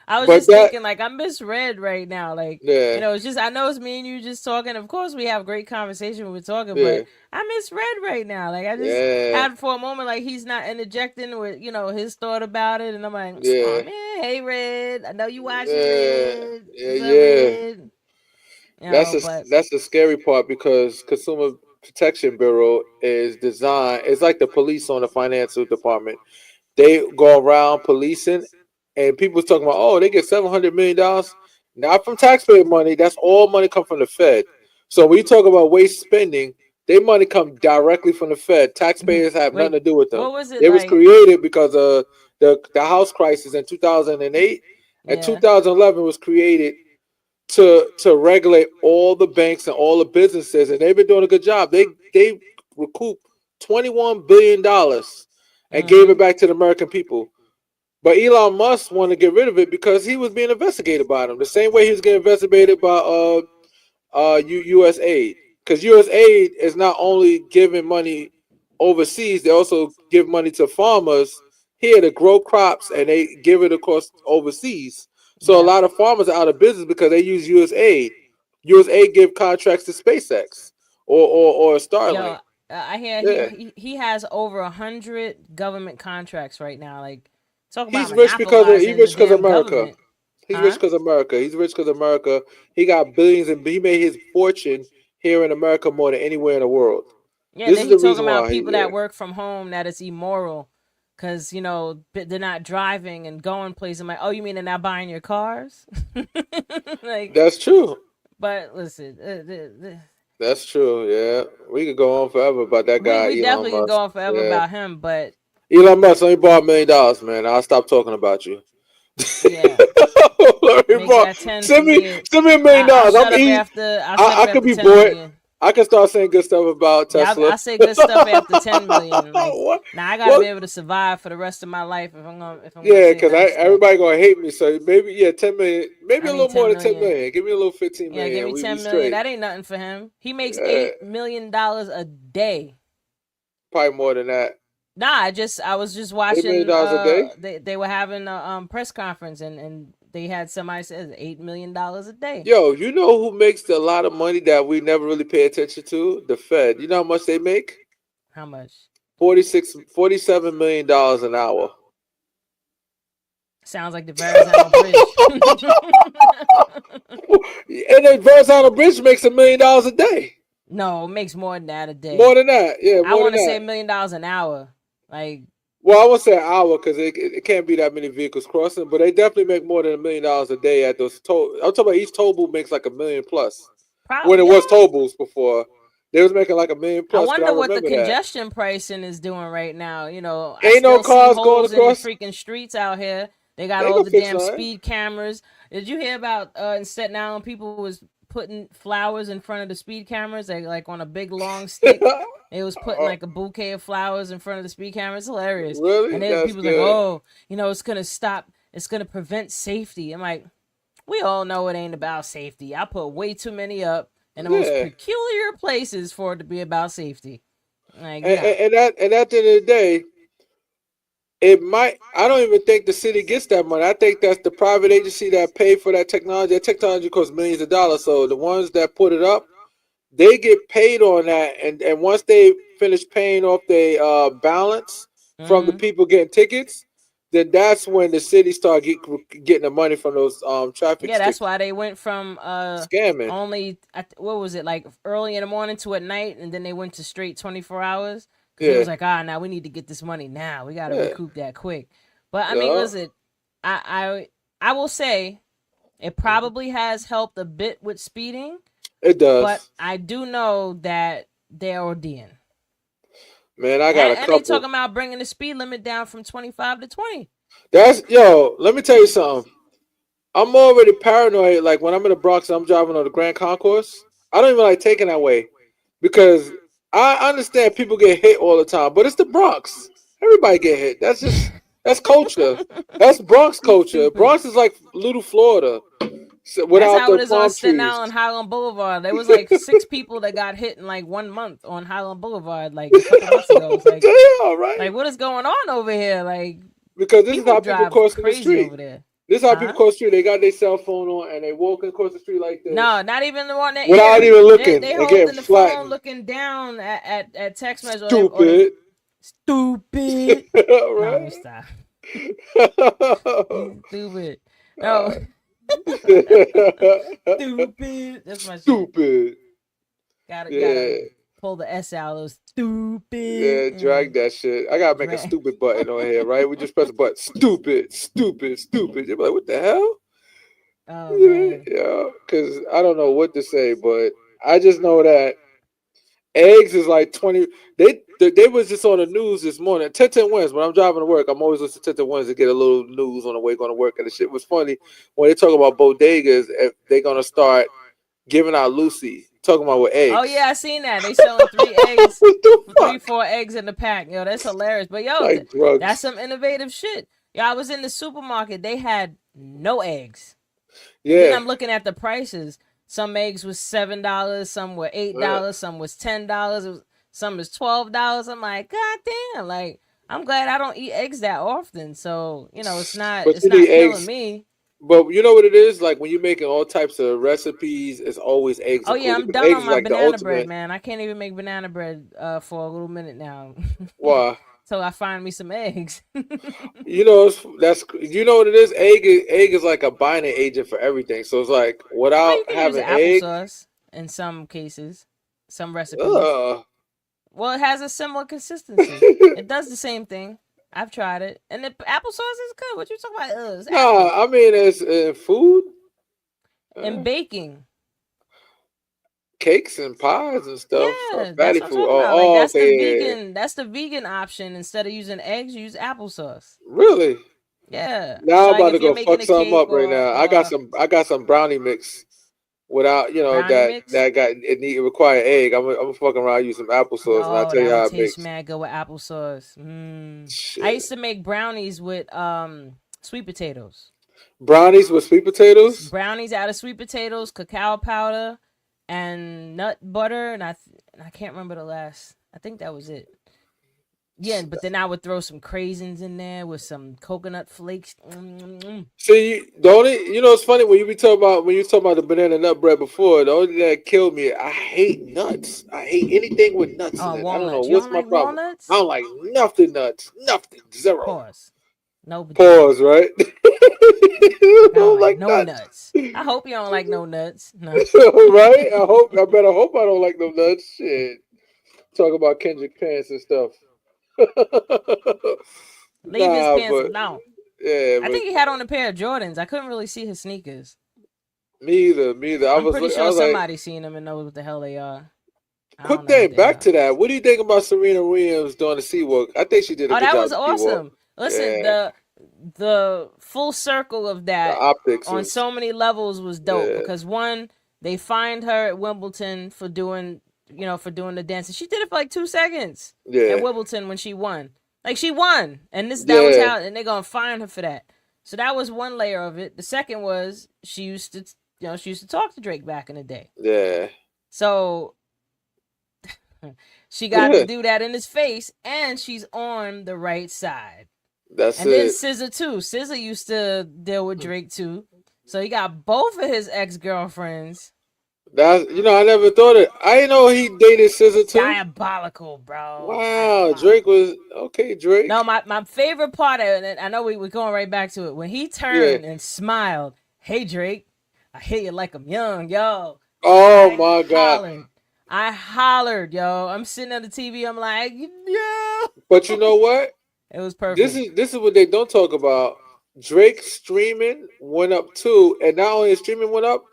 I was But just that. thinking like I'm misread right now. Like Yeah. it's just I know it's me and you just talking. Of course, we have great conversation when we're talking, Yeah. but I misread right now. Like I just Yeah. had for a moment like he's not interjecting with his thought about it, and I'm like, oh Yeah. man, hey Red, I know you watching Yeah. Red. Yeah. What's up, Yeah. Red? That's a, But that's the scary part because Consumer Protection Bureau is designed. It's like the police on the financial department. They go around policing, and people's talking about, oh, they get $700 million, not from taxpayer money. That's all money come from the Fed. So when you talk about waste spending, their money come directly from the Fed. Taxpayers have nothing wait, to do with them. what was it It was like? created because of the house crisis in 2008, and Yeah. 2011 was created to regulate all the banks and all the businesses, and they've been doing a good job. They recouped $21 billion and gave it Mm-hmm. back to the American people. But Elon Musk wanted to get rid of it because he was being investigated by them, the same way he was getting investigated by U.S. aid. Because U.S. aid is not only giving money overseas, they also give money to farmers here to grow crops, and they give it across overseas. So a Yeah. lot of farmers are out of business because they use U.S. aid. U.S. aid give contracts to SpaceX or Yo, Starlink. I hear Yeah, he has over 100 government contracts right now. Like, talk about he's rich because of he monopolizing the rich because of damn America. government, He's rich huh? because of America. He's rich because of America. He got billions, and he made his fortune here in America more than anywhere in the world. Yeah, and This then is he the talking reason about why people yeah. that work from home that it's immoral because they're not driving and going places. I'm like, oh, you mean they're not buying your cars? Like, That's true. but listen, That's true. Yeah, we could go on forever about that we guy, we Elon definitely could go Musk. on forever Yeah, about him, but Elon Musk. Let me borrow $1 million, man. I'll stop talking about you. yeah, Let me make borrow. that 10 for Send me me. send me a million I'll dollars. I'm shut up eat. after I'll shut up I could after be 10 bored. million. I can start saying good stuff about Yeah, Tesla. I say good stuff after 10 million. Like, what? now I gotta be What? able to survive for the rest of my life if I'm gonna Yeah, say because nice stuff. everybody gonna hate me. So maybe 10 million, maybe I a need little more ten than ten million. million. Give me a little 15 Yeah, give million. me We 10 million. straight. That ain't nothing for him. He makes Uh, $8 million a day. Probably more than that. Nah, I was just $8 million watching. a day. They were having a press conference and they had somebody says $8 million a day. Yo, you know who makes a lot of money that we never really pay attention to? The Fed. You know how much they make? How much? 47 million dollars an hour. Sounds like the Verrazano Bridge. And the Verrazano Bridge makes $1 million a day. No, it makes more than that a More day. than that. Yeah, I more than want to say that. $1 million an hour. Like, Well, I won't say an hour because it can't be that many vehicles crossing, but they definitely make more than $1 million a day at those toll. I'm talking about each toll booth makes like a million plus. When it probably, was yeah. toll booths before, they was making like a million I plus because I wonder what the remember that. congestion pricing is doing right now. I Ain't no still see cars going holes in the across. freaking streets out here. They got They all gonna the fix damn that. speed cameras. Did you hear about in Staten Island people was putting flowers in front of the speed cameras? They like on a big long stick. They was putting like a bouquet of flowers in front of the speed cameras. It's hilarious. And Really? then That's people was like, good. oh, it's gonna stop. It's gonna prevent safety. I'm like, we all know it ain't about safety. I put way too many up in the most Yeah. peculiar places for it to be about safety. Like, nah. And at the end of the day, it might. I don't even think the city gets that money. I think that's the private agency that paid for that technology. That technology costs millions of dollars. So the ones that put it up, they get paid on that. And once they finish paying off their balance from the Mm-hmm. people getting tickets, then that's when the city getting the money from those traffic Yeah, that's sticks why they went from scamming. only what was it, like early in the morning to at night, and then they went to straight 'hours because they Yeah, was like, now we need to get this money now. We got to yeah, recoup that quick. But I mean, yeah. listen, I will say it Mhm. probably has helped a bit with speeding, It but does, I do know that they're ODing. man. I got a And they couple. talking about bringing the speed limit down from 25 to 20. That's yo. Let me tell you something. I'm already paranoid. Like when I'm in the Bronx, and I'm driving on the Grand Concourse. I don't even like taking that way because I understand people get hit all the time, but it's the Bronx. Everybody get hit. That's culture. That's Bronx You culture. stupid. Bronx is like little Florida That's without how the it is on palm Staten trees. Island, Highland Boulevard. There was like 6 people that got hit in like 1 month on Highland Boulevard, like a couple months ago. It's What like, the hell, right? what is going on over here? Like, Because this is people how people drive crossing the crazy street. over there, This is how people huh? cross the street. They got their cell phone on and they walking across the street like No, this not even the one their without ear. even They looking they and getting holding the phone, flattened. looking down at text message, or they Stupid. stupid. No, let me Right? stop. You stupid. No, Uh, stupid. That's my shit. Stupid. Gotta Yeah. pull the S out. Those stupid. Yeah, drag that shit. I gotta make a Drag. stupid button on here, right? We just press a button. Stupid, stupid, stupid. You're like, what the hell? Oh Yeah, man. yeah. Because I don't know what to say, but I just know that eggs is like 20. They was just on the news this morning. 10 wins. When I'm driving to work, I'm always listening to 10 wins to get a little news on the way going to work. And the shit was funny when they talk about bodegas. If they're gonna start giving out Lucy, talking about with Oh eggs. yeah, I seen that. They selling 3 eggs, What the three, fuck? 4 eggs in the pack. Yo, that's hilarious. But yo, Like that's drugs. some innovative shit. Yo, I was in the supermarket. They had no eggs, and then Yeah. I'm looking at the prices. Some eggs was $7, some were Uh, $8, some was $10. Some is $12. I'm like, God damn! Like, I'm glad I don't eat eggs that often. So it's not But it's you need not killing eggs. me. But you know what it is? Like when you're making all types of recipes, it's always eggs Oh yeah, included. I'm Because done eggs on is my like the banana bread, ultimate. man. I can't even make banana bread for a little minute now. Why? Till I find me some eggs. You know what it is. Egg is like a binding agent for everything. So it's like Well, without you can use having egg, applesauce in some cases, some recipes. ugh. Well, it has a similar consistency. It does the same thing. I've tried it, and the applesauce is good. What you talking about? It's apple Nah, I mean it's food, and uh, baking. cakes and pies and stuff, Yeah, that's fatty what I'm food. talking Oh, about. Like oh, okay, yeah, yeah. That's the vegan option. Instead of using eggs, use applesauce. Really? Yeah. Now So I'm like about to if you're go making fuck a something cake up right now. I got some brownie mix without brownie mix, it require egg. I'm gonna fucking around use some applesauce and I'll oh, tell you that would how it taste makes. mad good with applesauce. I Shit. used to make brownies with sweet potatoes. Brownies with sweet potatoes? Brownies out of sweet potatoes, cacao powder, and nut butter, and I can't remember the last. I think that was it. Yeah, but then I would throw some craisins in there with some coconut flakes. See, the only it's funny when you talk about the banana nut bread before. The only thing that killed me, I hate nuts. I hate anything with nuts in Oh, it. I don't know walnuts. You what's don't my like problem. I walnuts? don't like nothing nuts. Nothing. Zero. Pause. No, but you don't. Pause. Right. I I don't don't like like no nuts. nuts. I hope you don't like no nuts. No. Right. I better hope I don't like no nuts. Shit. Talk about Kendrick pants and stuff. Leave his Nah, pants but alone. yeah, I but think he had on a pair of Jordans. I couldn't really see his sneakers. me either. Me either. I'm pretty I sure was like, somebody seen them and knows what the hell they are. I don't quick know what thing. they Back are. to that. What do you think about Serena Williams doing the sea walk? I think she did a Oh, good that job was with sea walk. awesome. Listen, Yeah, the full circle of the that optics on was so many levels was dope yeah, because one, they fined her at Wimbledon for doing the dance. And she did it for like 2 seconds at yeah, Wimbledon when she won. Like she won, and that was yeah, how, and they're gonna fine her for that. So that was one layer of it. The second was she used to talk to Drake back in the day. yeah. So she got to do that in his face, and she's on the right side. That's And then it. SZA too. SZA used to deal with Drake too, so he got both of his ex girlfriends. That's I never thought it. I didn't know he dated Scissor too. Diabolical, bro. Wow, Drake Diabolical. was okay. Drake, No, my favorite part, and I know we're going right back to it, when he yeah. turned and smiled. Hey Drake, I hit you like I'm young, yo. Oh I my god. hollered. I hollered, yo. I'm sitting on the TV. I'm like, yeah. But you know what? It was This perfect. is this is what they don't talk about. Drake streaming went up too, and not only his streaming went up,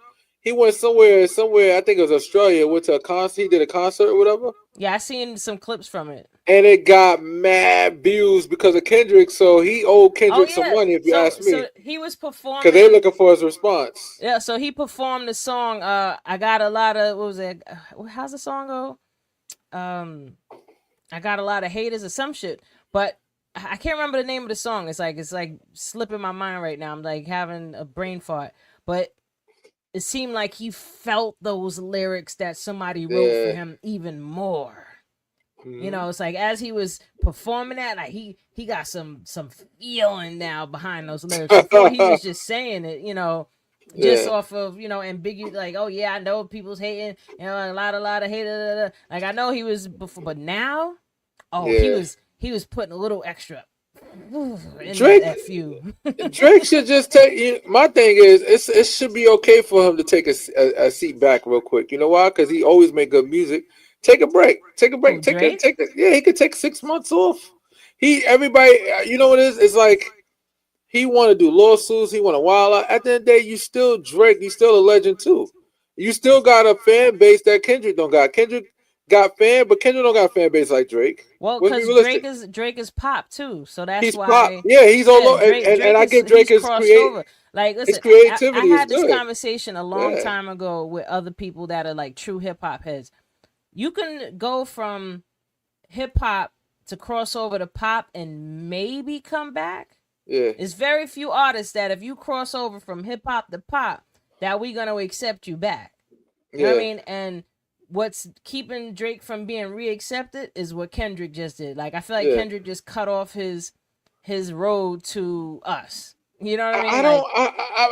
he went somewhere. I think it was Australia. Went to a concert. He did a concert or whatever, Yeah, I seen some clips from it. and it got mad views because of Kendrick. So he owed Oh Kendrick some yeah. money, if you So ask me, so he was because they performing. looking for his response. Yeah, so he performed the song. I got a lot of, what was it? How's the song go? Um, I got a lot of haters or some shit, but I can't remember the name of the song. It's like slipping my mind right now. I'm like having a brain fart, but it seemed like he felt those lyrics that somebody wrote for Yeah. him even more. Hmm. It's like as he was performing that, like he got some feeling now behind those lyrics. Before he was just saying it, just Yeah. off of ambiguous, like, oh yeah, I know people's hating, a lot of hate. Like I know he was before, but now, oh, he Yeah. was he was putting a little extra in that Drake fu. Drake should just take. My thing is, it should be okay for him to take a seat back real quick. You know why? Because he always make good music. Take a break. Take a Who, break. Drake? Yeah, he could take 6 months off. Everybody. You know what it is? It's like he want to do lawsuits. He want to wild out. At the end of the day, you still Drake. You still a legend too. You still got a fan base that Kendrick don't got. Kendrick got fan, but Kendrick don't got a fan base like Drake. Well, Let's be because realistic. Drake is pop too, so that's He's pop. why. Yeah, he's all Yeah, over, Drake and Drake I is give Drake he's crossed over. Like, his listen, I creativity is had this good. conversation a long Yeah, time ago with other people that are like true hip hop heads. You can go from hip hop to cross over to pop and maybe come back. yeah, It's very few artists that if you cross over from hip hop to pop, that we gonna accept you back. You know what I yeah, mean? And what's keeping Drake from being reaccepted is what Kendrick just did. Like I feel like Yeah. Kendrick just cut off his road to us. You know what I I mean? don't. Like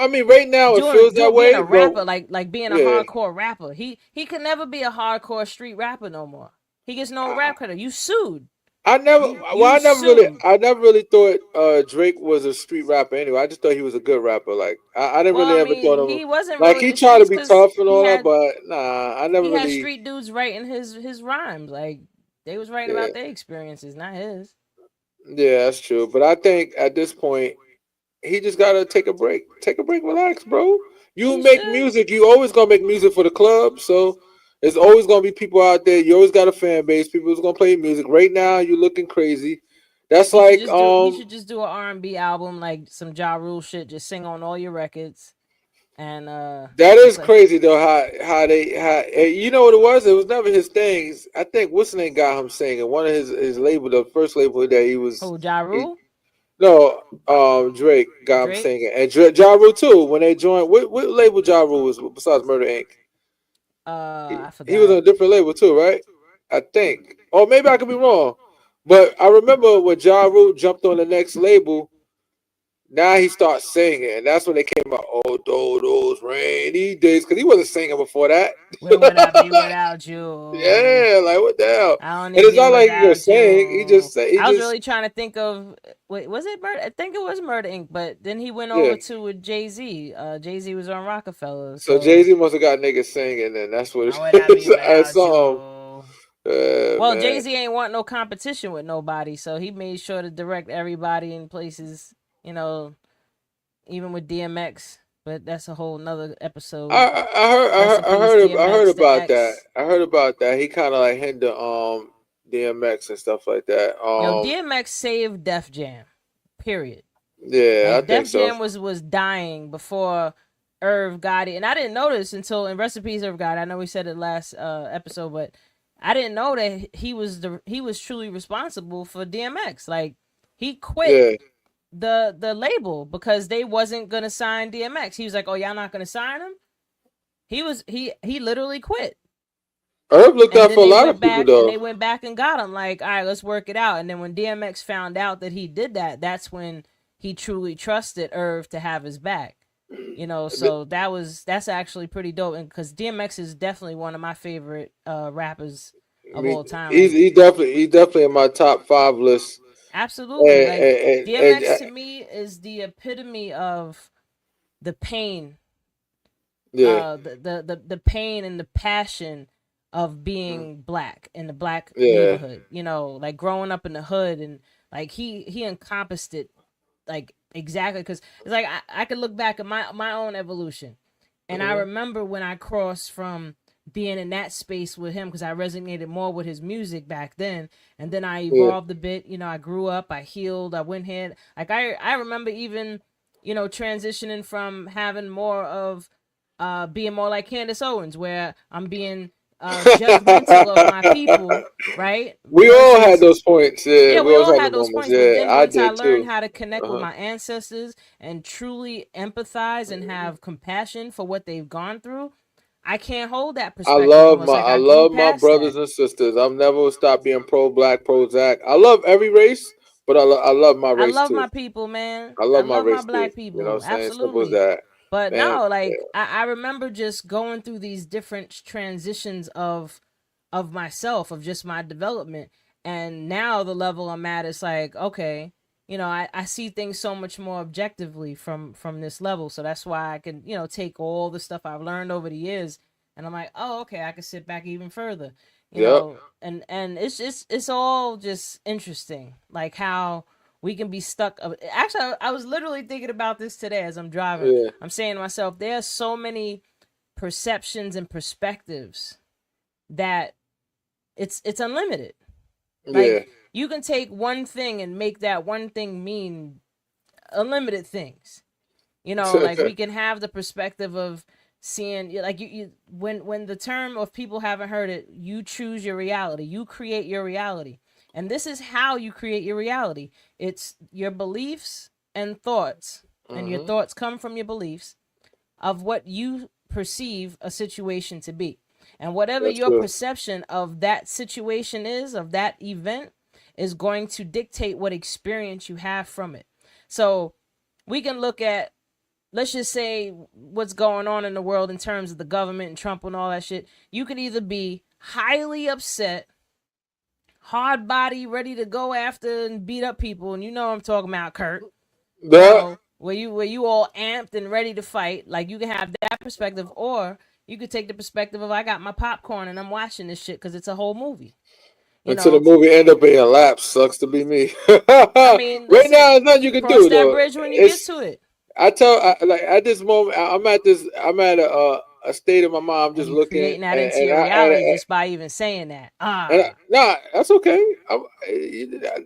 I mean, right now it feels that being way, a but rapper, like being a yeah. hardcore rapper. He could never be a hardcore street rapper no more. He gets no I, rap credit. You sued. I never. Well, You sued. I never really thought Drake was a street rapper. Anyway, I just thought he was a good rapper. Like, I didn't Well, really I ever thought mean, of him. he wasn't Like, really he in the tried to streets be because tough and all that, but nah, I never he had really. street dudes writing his rhymes. Like they was writing Yeah, about their experiences, not his. yeah, that's true. But I think at this point, he just gotta take a break. Take a break, relax, bro. You He make should. music. You always gonna make music for the club. So there's always gonna be people out there. You always got a fan base. People who's gonna play music. Right now, you looking crazy. That's like He should just do an R&B album like some Ja Rule shit. Just sing on all your records and that and is play. crazy though. How they you know what it was? It was never his thing. I think what's the name got him singing. One of his label, the first label that he was. Who Ja He, Rule? no, Drake got him Drake? singing, and Ja Rule too. When they joined, what label Ja Rule was besides Murder Inc. I He was on forgot. a different label too, right? I think. Or maybe I could be wrong. But I remember when Ja Rule jumped on the next label, now he starts singing. And that's when they came out, oh, those rainy days. Because he wasn't singing before that. Where would I be without you? Yeah, like what the hell? I don't And need it's you not like he could without sing. you. He I was just really trying to think of wait, was it Murder? I think it was Murder Inc. But then he went yeah. over to with Jay Z. Jay Z was on Rockefeller, So Jay so Z must have got niggas singing, and that's what how it would I be is. I without saw him. you? Well, Jay Man. Z ain't want no competition with nobody, so he made sure to direct everybody in places. You know, even with DMX. But that's a whole nother episode. Rest in peace, I heard DMX, the about that. X. I heard about that. He kind of like hindered DMX and stuff like that. Yo, DMX saved Def Jam. Period. Yeah, I Like think Def so. Jam was dying before Irv got it, and I didn't know this until in Recipes Irv got it. I know we said it last episode, but I didn't know that he was truly responsible for DMX. Like he quit Yeah, the label because they wasn't gonna sign DMX. He was like, "Oh, y'all not gonna sign him." He literally quit. Irv looked And out then for a lot of people though. they went back and got him. Like, all right, let's work it out. And then when DMX found out that he did that, that's when he truly trusted Irv to have his back. You know, so that's actually pretty dope. And because DMX is definitely one of my favorite rappers I of mean, all time. Like, he's definitely in my top five list. absolutely. Like DMX And to me is the epitome of the pain, yeah, the pain and the passion of being black in the black yeah, neighborhood. You know, like growing up in the hood, and like he encompassed it like exactly because it's like I could look back at my own evolution, and I hmm remember when I crossed from being in that space with him because I resonated more with his music back then, and then I yeah, evolved a bit. You know, I grew up, I healed, I went here. Like I remember even transitioning from having more of being more like Candace Owens, where I'm being judgmental of my people, right? we all had Versus those points. Yeah, yeah, we we always all had the had those moments. points, but Yeah, then I once I did learned too. how to connect with Uh-huh. my ancestors and truly empathize and have compassion for what they've gone through, I can't hold that perspective no more. It's like I I grew love my past brothers that. and sisters. I've never stopped being pro black, pro Zach. I love every race, but I love my I race love too. my people, man. I I love my love my race too. black You know what I'm people. saying? Simple as Absolutely. that. But Man, no, yeah. like I remember just going through these different transitions of myself, of just my development. And now the level I'm at is like, okay, I see things so much more objectively from this level. So that's why I can, take all the stuff I've learned over the years and I'm like, oh, okay, I can sit back even further. Yep. And it's all just interesting. Like how we can be stuck. Actually, I was literally thinking about this today as I'm driving. Yeah. I'm saying to myself, there are so many perceptions and perspectives that it's unlimited. Yeah. Like you can take one thing and make that one thing mean unlimited things. Like we can have the perspective of seeing like you when the term of people haven't heard it, you choose your reality. You create your reality. And this is how you create your reality. It's your beliefs and thoughts. And your hmm thoughts come from your beliefs of what you perceive a situation to be. And whatever That's your true. perception of that situation is, of that event, is going to dictate what experience you have from it. So we can look at, let's just say, what's going on in the world in terms of the government and Trump and all that shit. You could either be highly upset, hard body, ready to go after and beat up people, and you know what I'm talking about, Kurt. You That know, where you all amped and ready to fight. Like you can have that perspective, or you could take the perspective of I got my popcorn and I'm watching this shit because it's a whole movie. You until the know, movie end up being a lapse. Sucks to be me. I mean, Right now, listen, there's nothing you can cross do that though. bridge when you get It's to it. like at this moment, I'm at a state of my mind. I'm And just you looking, creating that into your reality just by even saying that. nah, that's okay.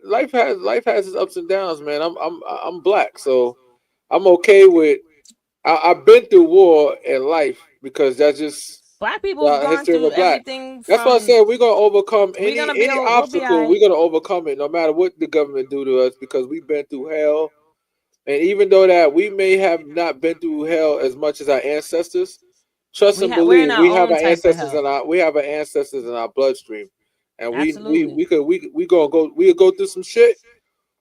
Life has its ups and downs, man. I'm black, so I'm okay with. I've been through war in life because that's just Black people have the gone history of through a black. everything That's why I from said we're gonna overcome we're gonna be any we'll be obstacle. alright. We're gonna overcome it, no matter what the government do to us, because we've been through hell. And even though that we may have not been through hell as much as our ancestors, trust and We're in believe our we have own our type of ancestors hell. in our bloodstream, and Absolutely. we gonna go we'll go through some shit.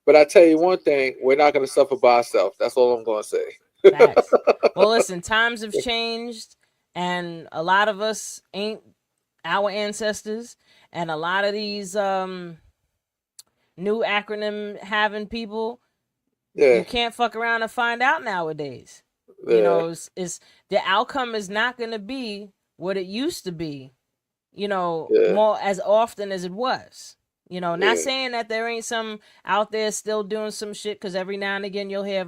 But I tell you one thing, we're not gonna suffer by ourselves. That's all I'm gonna say. Facts. Well, listen, times have changed, and a lot of us ain't our ancestors, and a lot of these new acronym having people, Yeah, you can't fuck around and find out nowadays. You yeah, know, it's the outcome is not going to be what it used to be, yeah, more as often as it was. Not yeah. saying that there ain't some out there still doing some shit, because every now and again you'll hear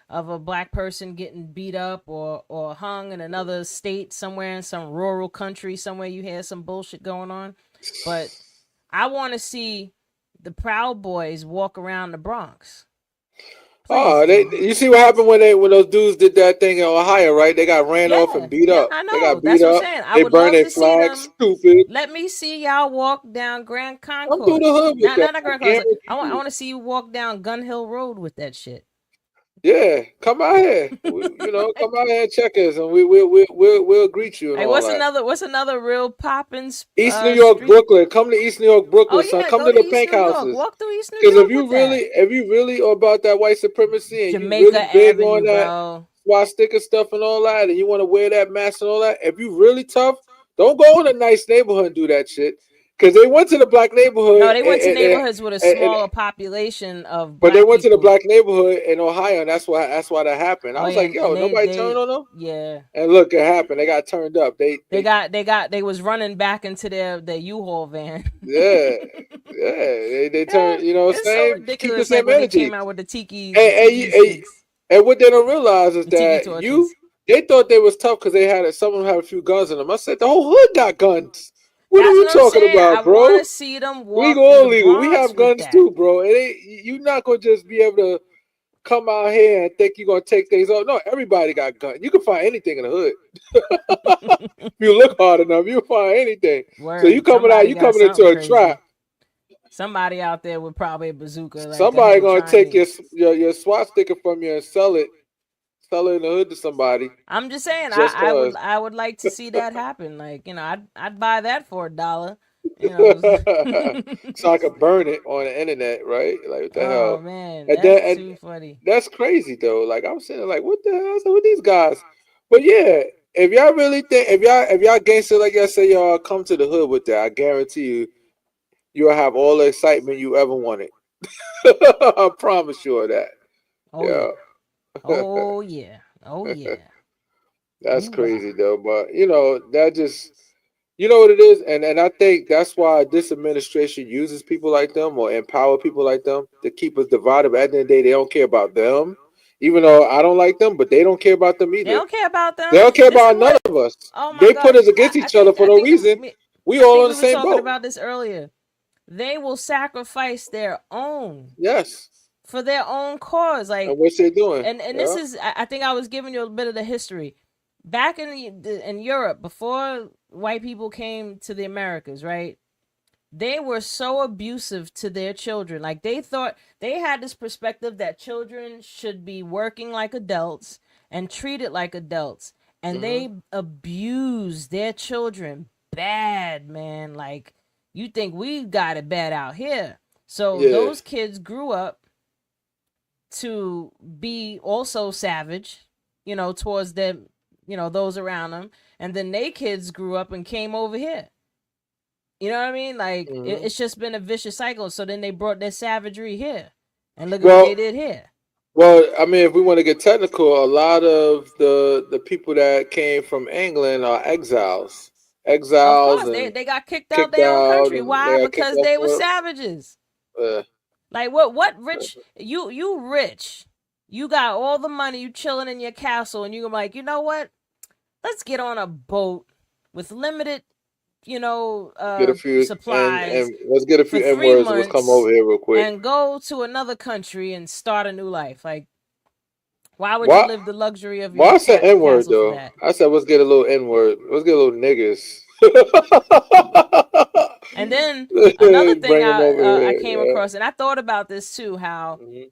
of a black person getting beat up or hung in another state somewhere, in some rural country somewhere. You hear some bullshit going on, but I want to see the Proud Boys walk around the Bronx. Please Oh, do. you see what happened when those dudes did that thing in Ohio, right? They got ran off Yeah, and beat yeah, up. I They know. got beat That's what I'm up. saying. I They would burned love their to see flags. them. Stupid. Let me see y'all walk down Grand I'm through the Concourse. hood with Not that. not I Grand Concourse. guarantee I you. want to see you walk down Gun Hill Road with that shit. Yeah, come out here. Come out Like, here and check us, and we'll greet you and like, all what's that. another what's another real poppin' East New York, street? Brooklyn. Come to East New York, Oh Brooklyn, son. yeah, Come go to to the East pink New York. houses. Walk through East New Because York with that. if you really are about that white supremacy and you Jamaica really big on Avenue, that bro. swastika stuff and all that, and you want to wear that mask and all that, if you really tough, don't go in a nice neighborhood and do that shit. Because they went to the black neighborhood No, they went to neighborhoods with a and smaller population of but they black went to the people. black neighborhood in Ohio, and that's why that happened. I Oh was yeah, like, and yo, they nobody turned they on them. yeah. And look, it happened. They got turned up. They was running back into their U-Haul van. Yeah, yeah. They Yeah, turn. You know, it's so same. Keep the ridiculous. Like same when they energy. came out with the tiki, And, the and, tiki you- and, sticks, and what they don't realize is the tiki that torches. they thought they was tough because they had some of them had a few guns in them. I said the whole hood got guns. What are That's you what I'm talking saying. I about, want bro? to see them Legal walk through or the illegal, we Bronx have with guns that. too, bro. You're not gonna just be able to come out here and think you're gonna take things. Oh no, everybody got guns. You can find anything in the hood. If you look hard enough, you'll find anything. So Word. Somebody you got coming something into a trap. crazy. Somebody out there with probably a bazooka. Like, go Somebody ahead, gonna try take me. your SWAT sticker from you and sell it in the hood to somebody I'm just saying. I, just I would cause. I would like to see that happen. Like, I'd buy that for $1. You know. So I could burn it on the internet, right? Like what the hell? Oh man, And then that's too funny. that's crazy though. Like I'm saying, like what the hell is with these guys? But yeah, if y'all really think if y'all gangster like y'all say y'all come to the hood with that, I guarantee you you'll have all the excitement you ever wanted. I promise you of that. Oh Yeah. yeah. Oh yeah. Oh yeah. That's Ooh wow. crazy though. But that just what it is, and I think that's why this administration uses people like them or empower people like them to keep us divided. But at the end of the day, they don't care about them. Even though I don't like them, but they don't care about them They either. don't care about They them. don't care This is about none what. of us. Oh my They put god. us against I each other think for I no think reason. We I all think on we the were same talking boat. about this earlier. They will sacrifice their own Yes. for their own cause. And Like, what's they doing? and this Yeah. is, I think I was giving you a bit of the history. Back in Europe, before white people came to the Americas, right? They were so abusive to their children. Like, they thought they had this perspective that children should be working like adults and treated like adults. And Hmm. they abused their children bad, man. Like, you think we got it bad out here. So Yeah. those kids grew up to be also savage, towards them, those around them. And then they kids grew up and came over here. You know what I mean? Like, Hmm. it's just been a vicious cycle. So then they brought their savagery here. And look at what they Well, did here. I mean, if we want to get technical, a lot of the people that came from England are exiles, Of exiles, course, they, and they got kicked out kicked their own out, country. and they Why? got kicked Because off. they were savages. Uh, Like, what rich, you rich. You got all the money, you chilling in your castle, and you're like, you know what? Let's get on a boat with limited, get a few supplies and let's get a for few N three words. Let's come months over here real quick. and go to another country and start a new life. Like, why would you Why? live the luxury of Why your I said N word castle for though? that? I said let's get a little N word. Let's get a little niggas. And then another thing Bring them over I here. came Yeah. across, and I thought about this too, how Hmm.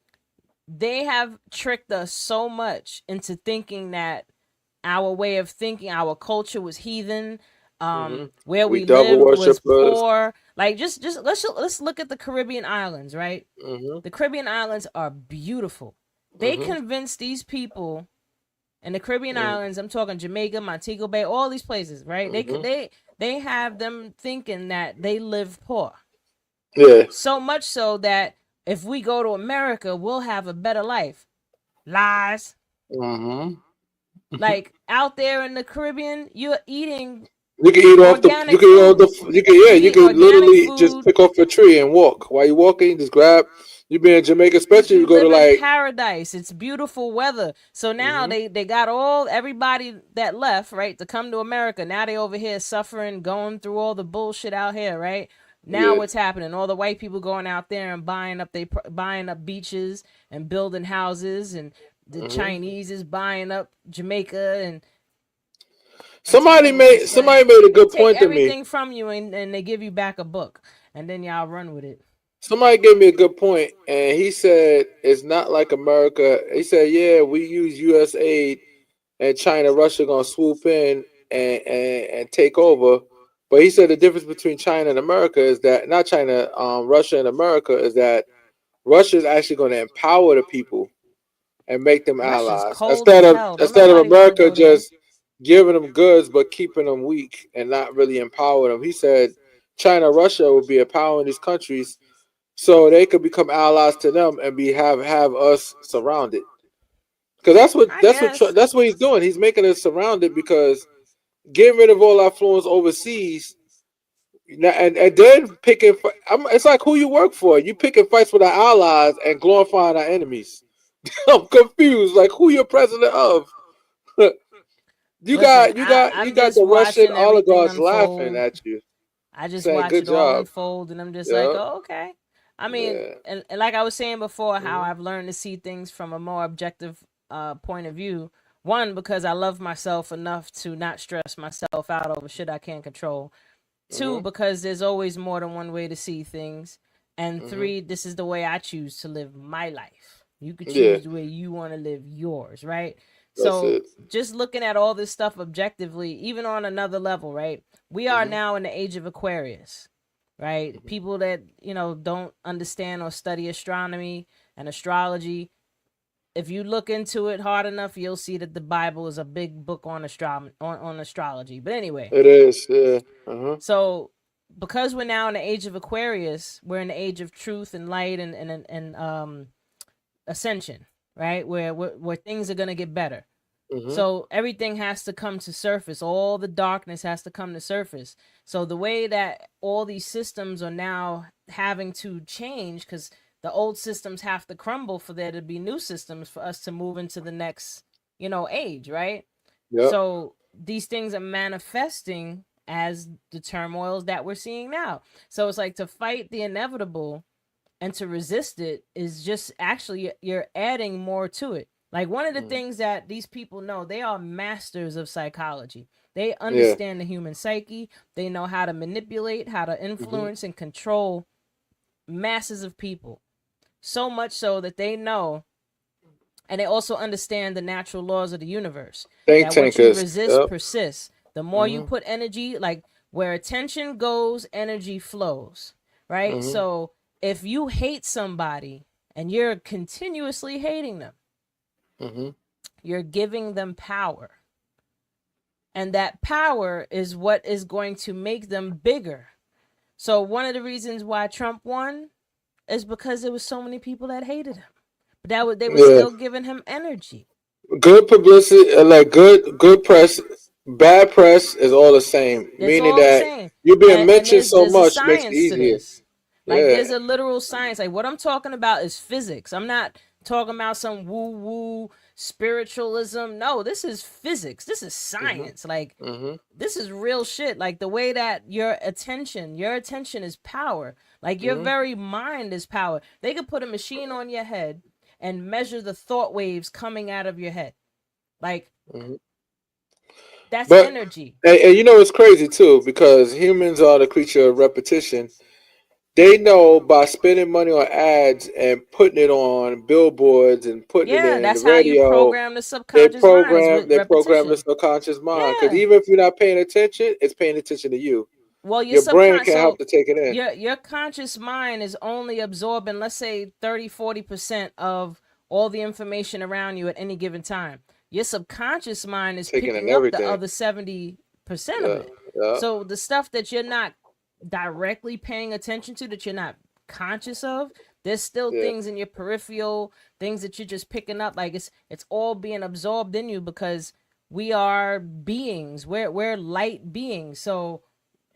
they have tricked us so much into thinking that our way of thinking, our culture was heathen. Hmm. Where We we double lived was worshippers. poor. Like, just let's look at the Caribbean islands, right? Hmm. The Caribbean islands are beautiful. They Hmm. convinced these people in the Caribbean Hmm. islands. I'm talking Jamaica, Montego Bay, all these places, right? They Hmm. could they have them thinking that they live poor. Yeah. So much so that if we go to America, we'll have a better life. Lies. Hmm. Like, out there in the Caribbean, you're eating You can eat off the. You organic can eat off food. the. You can, yeah. You You eat can organic literally just food. pick off a tree and walk. While you walking, just grab. You be in Jamaica, especially you You go to live in like. paradise. It's beautiful weather. So now Hmm. they got everybody that left, right, to come to America. Now they over here suffering, going through all the bullshit out here, right? Now Yeah. what's happening? All the white people going out there and buying up beaches and building houses, and the Hmm. Chinese is buying up Jamaica. And I'm Somebody telling you, made it's like somebody made a they good take point to me. everything from you, and they give you back a book, and then y'all run with it. Somebody gave me a good point, and he said it's not like America. He said, "Yeah, we use U.S. aid, and China, Russia gonna swoop in and take over." But he said the difference between China and America is that not China, Russia and America is that Russia is actually going to empower the people and make them Russia's allies cold instead as of hell. Don't instead of nobody want to America go there. just giving them goods but keeping them weak and not really empowering them. He said China, Russia would be empowering these countries so they could become allies to them and be have us surrounded. Because I guess. that's what he's doing. He's making us surrounded because getting rid of all our influence overseas. And then it's like who you work for. You picking fights with our allies and glorifying our enemies. I'm confused. Like who you're president of? Listen, You I'm got just the Russian watching everything oligarchs laughing unfold. at you, I just saying watch good it all job. unfold, and I'm just like, Yeah. oh, okay. I mean, Yeah. and like I was saying before, how Hmm. I've learned to see things from a more objective point of view. One, because I love myself enough to not stress myself out over shit I can't control. Two, Hmm. because there's always more than one way to see things. And Hmm. three, this is the way I choose to live my life. You could Yeah. choose the way you want to live yours, right? That's So it. just looking at all this stuff objectively, even on another level, right? We are Hmm. now in the age of Aquarius, right? Hmm. People that, don't understand or study astronomy and astrology, if you look into it hard enough, you'll see that the Bible is a big book on on astrology. But anyway, It is. Yeah. Uh-huh. so because we're now in the age of Aquarius, we're in the age of truth and light and ascension, right? Where things are gonna get better. Hmm. So everything has to come to surface. All the darkness has to come to surface. So the way that all these systems are now having to change, because the old systems have to crumble for there to be new systems for us to move into the next, age, right? Yep. So these things are manifesting as the turmoils that we're seeing now. So it's like, to fight the inevitable and to resist it is just actually, you're adding more to it. Like, one of the Mm. things that these people know, they are masters of psychology. They Yeah. understand the human psyche. They know how to manipulate, how to Hmm. influence and control masses of people. So much so that they know, and they also understand the natural laws of the universe, Think that what you tankers. resist Yep. persists. The more you Hmm. put energy, like, Where attention goes, energy flows, right? Mhm. So if you hate somebody and you're continuously hating them, Mhm. you're giving them power. And that power is what is going to make them bigger. So one of the reasons why Trump won is because there was so many people that hated him. But they were Yeah. still giving him energy. Good publicity, like good press, bad press is all the same. It's Meaning all the that same. you being And mentioned so there's a much makes it science to easier. this. Like Yeah. there's a literal science. Like what I'm talking about is physics. I'm not talking about some woo woo spiritualism. No, this is physics. This is Mhm. science. Like Mhm. this is real shit. Like the way that your attention is power. Like your Mhm. very mind is power. They could put a machine on your head and measure the thought waves coming out of your head. Like Mhm. that's But energy. and you know it's crazy too because humans are the creature of repetition. They know by spending money on ads and putting it on billboards and putting it Yeah, in the that's how you radio, program the subconscious mind is with they program the repetition. subconscious mind. Because Yeah. even if you're not paying attention, it's paying attention to you. Well, your Your brain subconscious can help so to take it in. your conscious mind is only absorbing, let's say, 30-40% of all the information around you at any given time. Your subconscious mind is Taking in picking up the everything. other 70% of Yeah, it. yeah. So the stuff that you're not directly paying attention to, that you're not conscious of, there's still Yeah. things in your peripheral, things that you're just picking up. Like it's all being absorbed in you because we are beings. We're light beings. So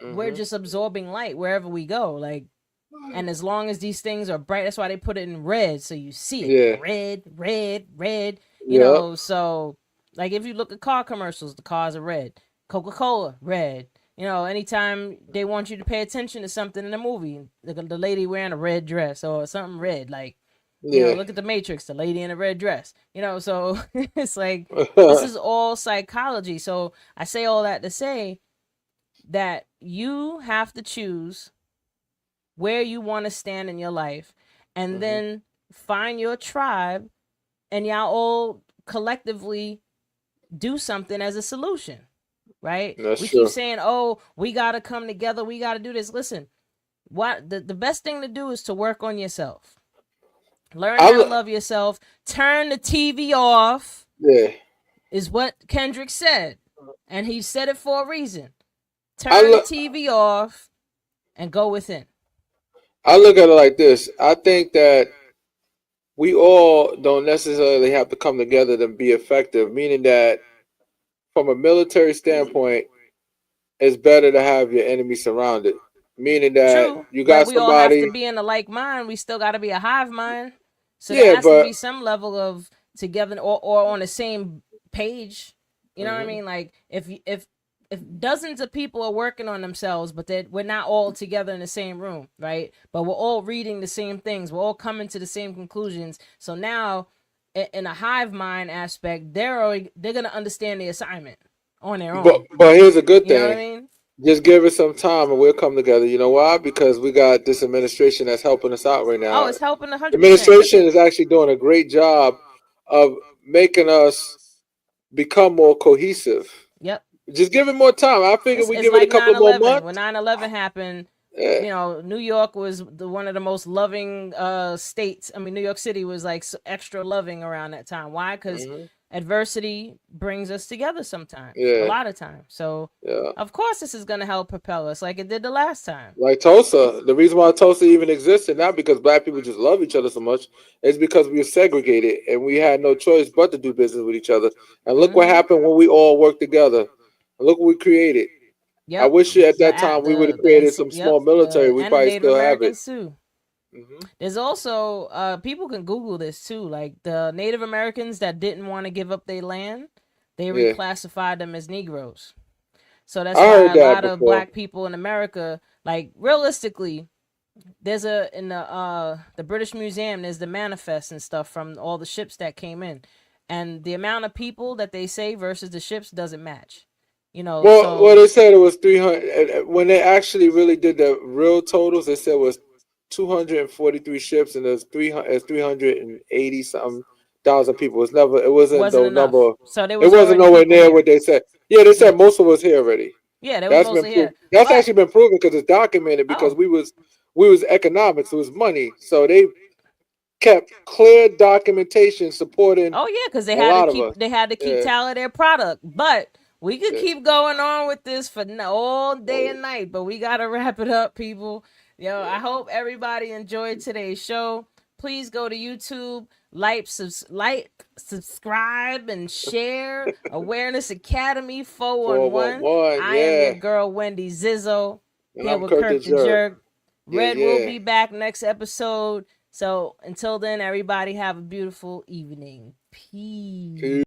we're Mhm. just absorbing light wherever we go. Like, and as long as these things are bright, that's why they put it in red so you see it. Yeah. Red, red, red. You Yeah. know, so like if you look at car commercials, the cars are red. Coca-Cola, red. You know, anytime they want you to pay attention to something in a movie, the lady wearing a red dress or something red, like, you know, Yeah. look at the Matrix, the lady in a red dress. You know, so it's like this is all psychology. So I say all that to say that you have to choose where you want to stand in your life and Mhm. then find your tribe and y'all all collectively do something as a solution, right? That's We keep true. saying, oh, we got to come together, we got to do this. Listen, what the best thing to do is to work on yourself. Learn I how to lo- love yourself. Turn the TV off, yeah. is what Kendrick said. And he said it for a reason. I Turn the look TV off and go within. I look at it like this. I think that we all don't necessarily have to come together to be effective, meaning that from a military standpoint, it's better to have your enemy surrounded. Meaning that True, you but got we all have to somebody, be in a like mind. We still got to be a hive mind. So there yeah, has to but be some level of together or on the same page. You know what I mhm. mean? Like if dozens of people are working on themselves, but that we're not all together in the same room, right? But we're all reading the same things. We're all coming to the same conclusions. So now, in a hive mind aspect, they're gonna understand the assignment on their own. But here's a good You know what I thing. mean? Just give it some time and we'll come together. You know why? Because we got this administration that's helping us out right Oh, now. it's helping 100%. Administration is actually doing a great job of making us become more cohesive. Yep. Just give it more time. I figure we It's give it a like couple nine of more eleven. months. When 9/11 happened, Yeah. you know, New York was one of the most loving states. I mean, New York City was like extra loving around that time. Why? Because Hmm. adversity brings us together sometimes, a Yeah. lot of times. So, Yeah. of course, this is going to help propel us like it did the last time. Like Tulsa, the reason why Tulsa even existed, not because black people just love each other so much, is because we were segregated and we had no choice but to do business with each other. And look what Mm-hmm. happened when we all worked together. And look what we created. I Yep. wish at that The time we would have the created some small military. the We and the probably Native still have it. Americans too. Hmm. There's also people can Google this too. Like the Native Americans that didn't want to give up their land, they Yeah, reclassified them as Negroes. So that's I why heard a that lot of before. black people in America, like realistically, there's a in the British Museum, there's the manifest and stuff from all the ships that came in, and the amount of people that they say versus the ships doesn't match. You know, Well, so they said it was 300. When they actually really did the real totals, they said it was 243 ships and there's 380 something thousand people. It's never. It wasn't wasn't the enough. number. So there It was wasn't already nowhere people near here. what they said. Yeah, they said Yep. most of us here already. Yeah, they was That's been mostly proven. here. That's But actually been proven because it's documented. Because oh, we was economics. It was money. So they kept clear documentation supporting oh yeah, because a lot of us. they had to keep Yeah, tally their product. But we could yeah. keep going on with this for all day Oh, and night. But we gotta wrap it up, people. Yo, I hope everybody enjoyed today's show. Please go to YouTube, subscribe, and share. Awareness Academy 411. 411. I am your Yeah, girl Wendy Zizzo and here I'm with Kirk the Kirk the Jerk. Jerk. Yeah, Red will yeah. be back next episode. So until then, everybody have a beautiful evening. Peace. Peace.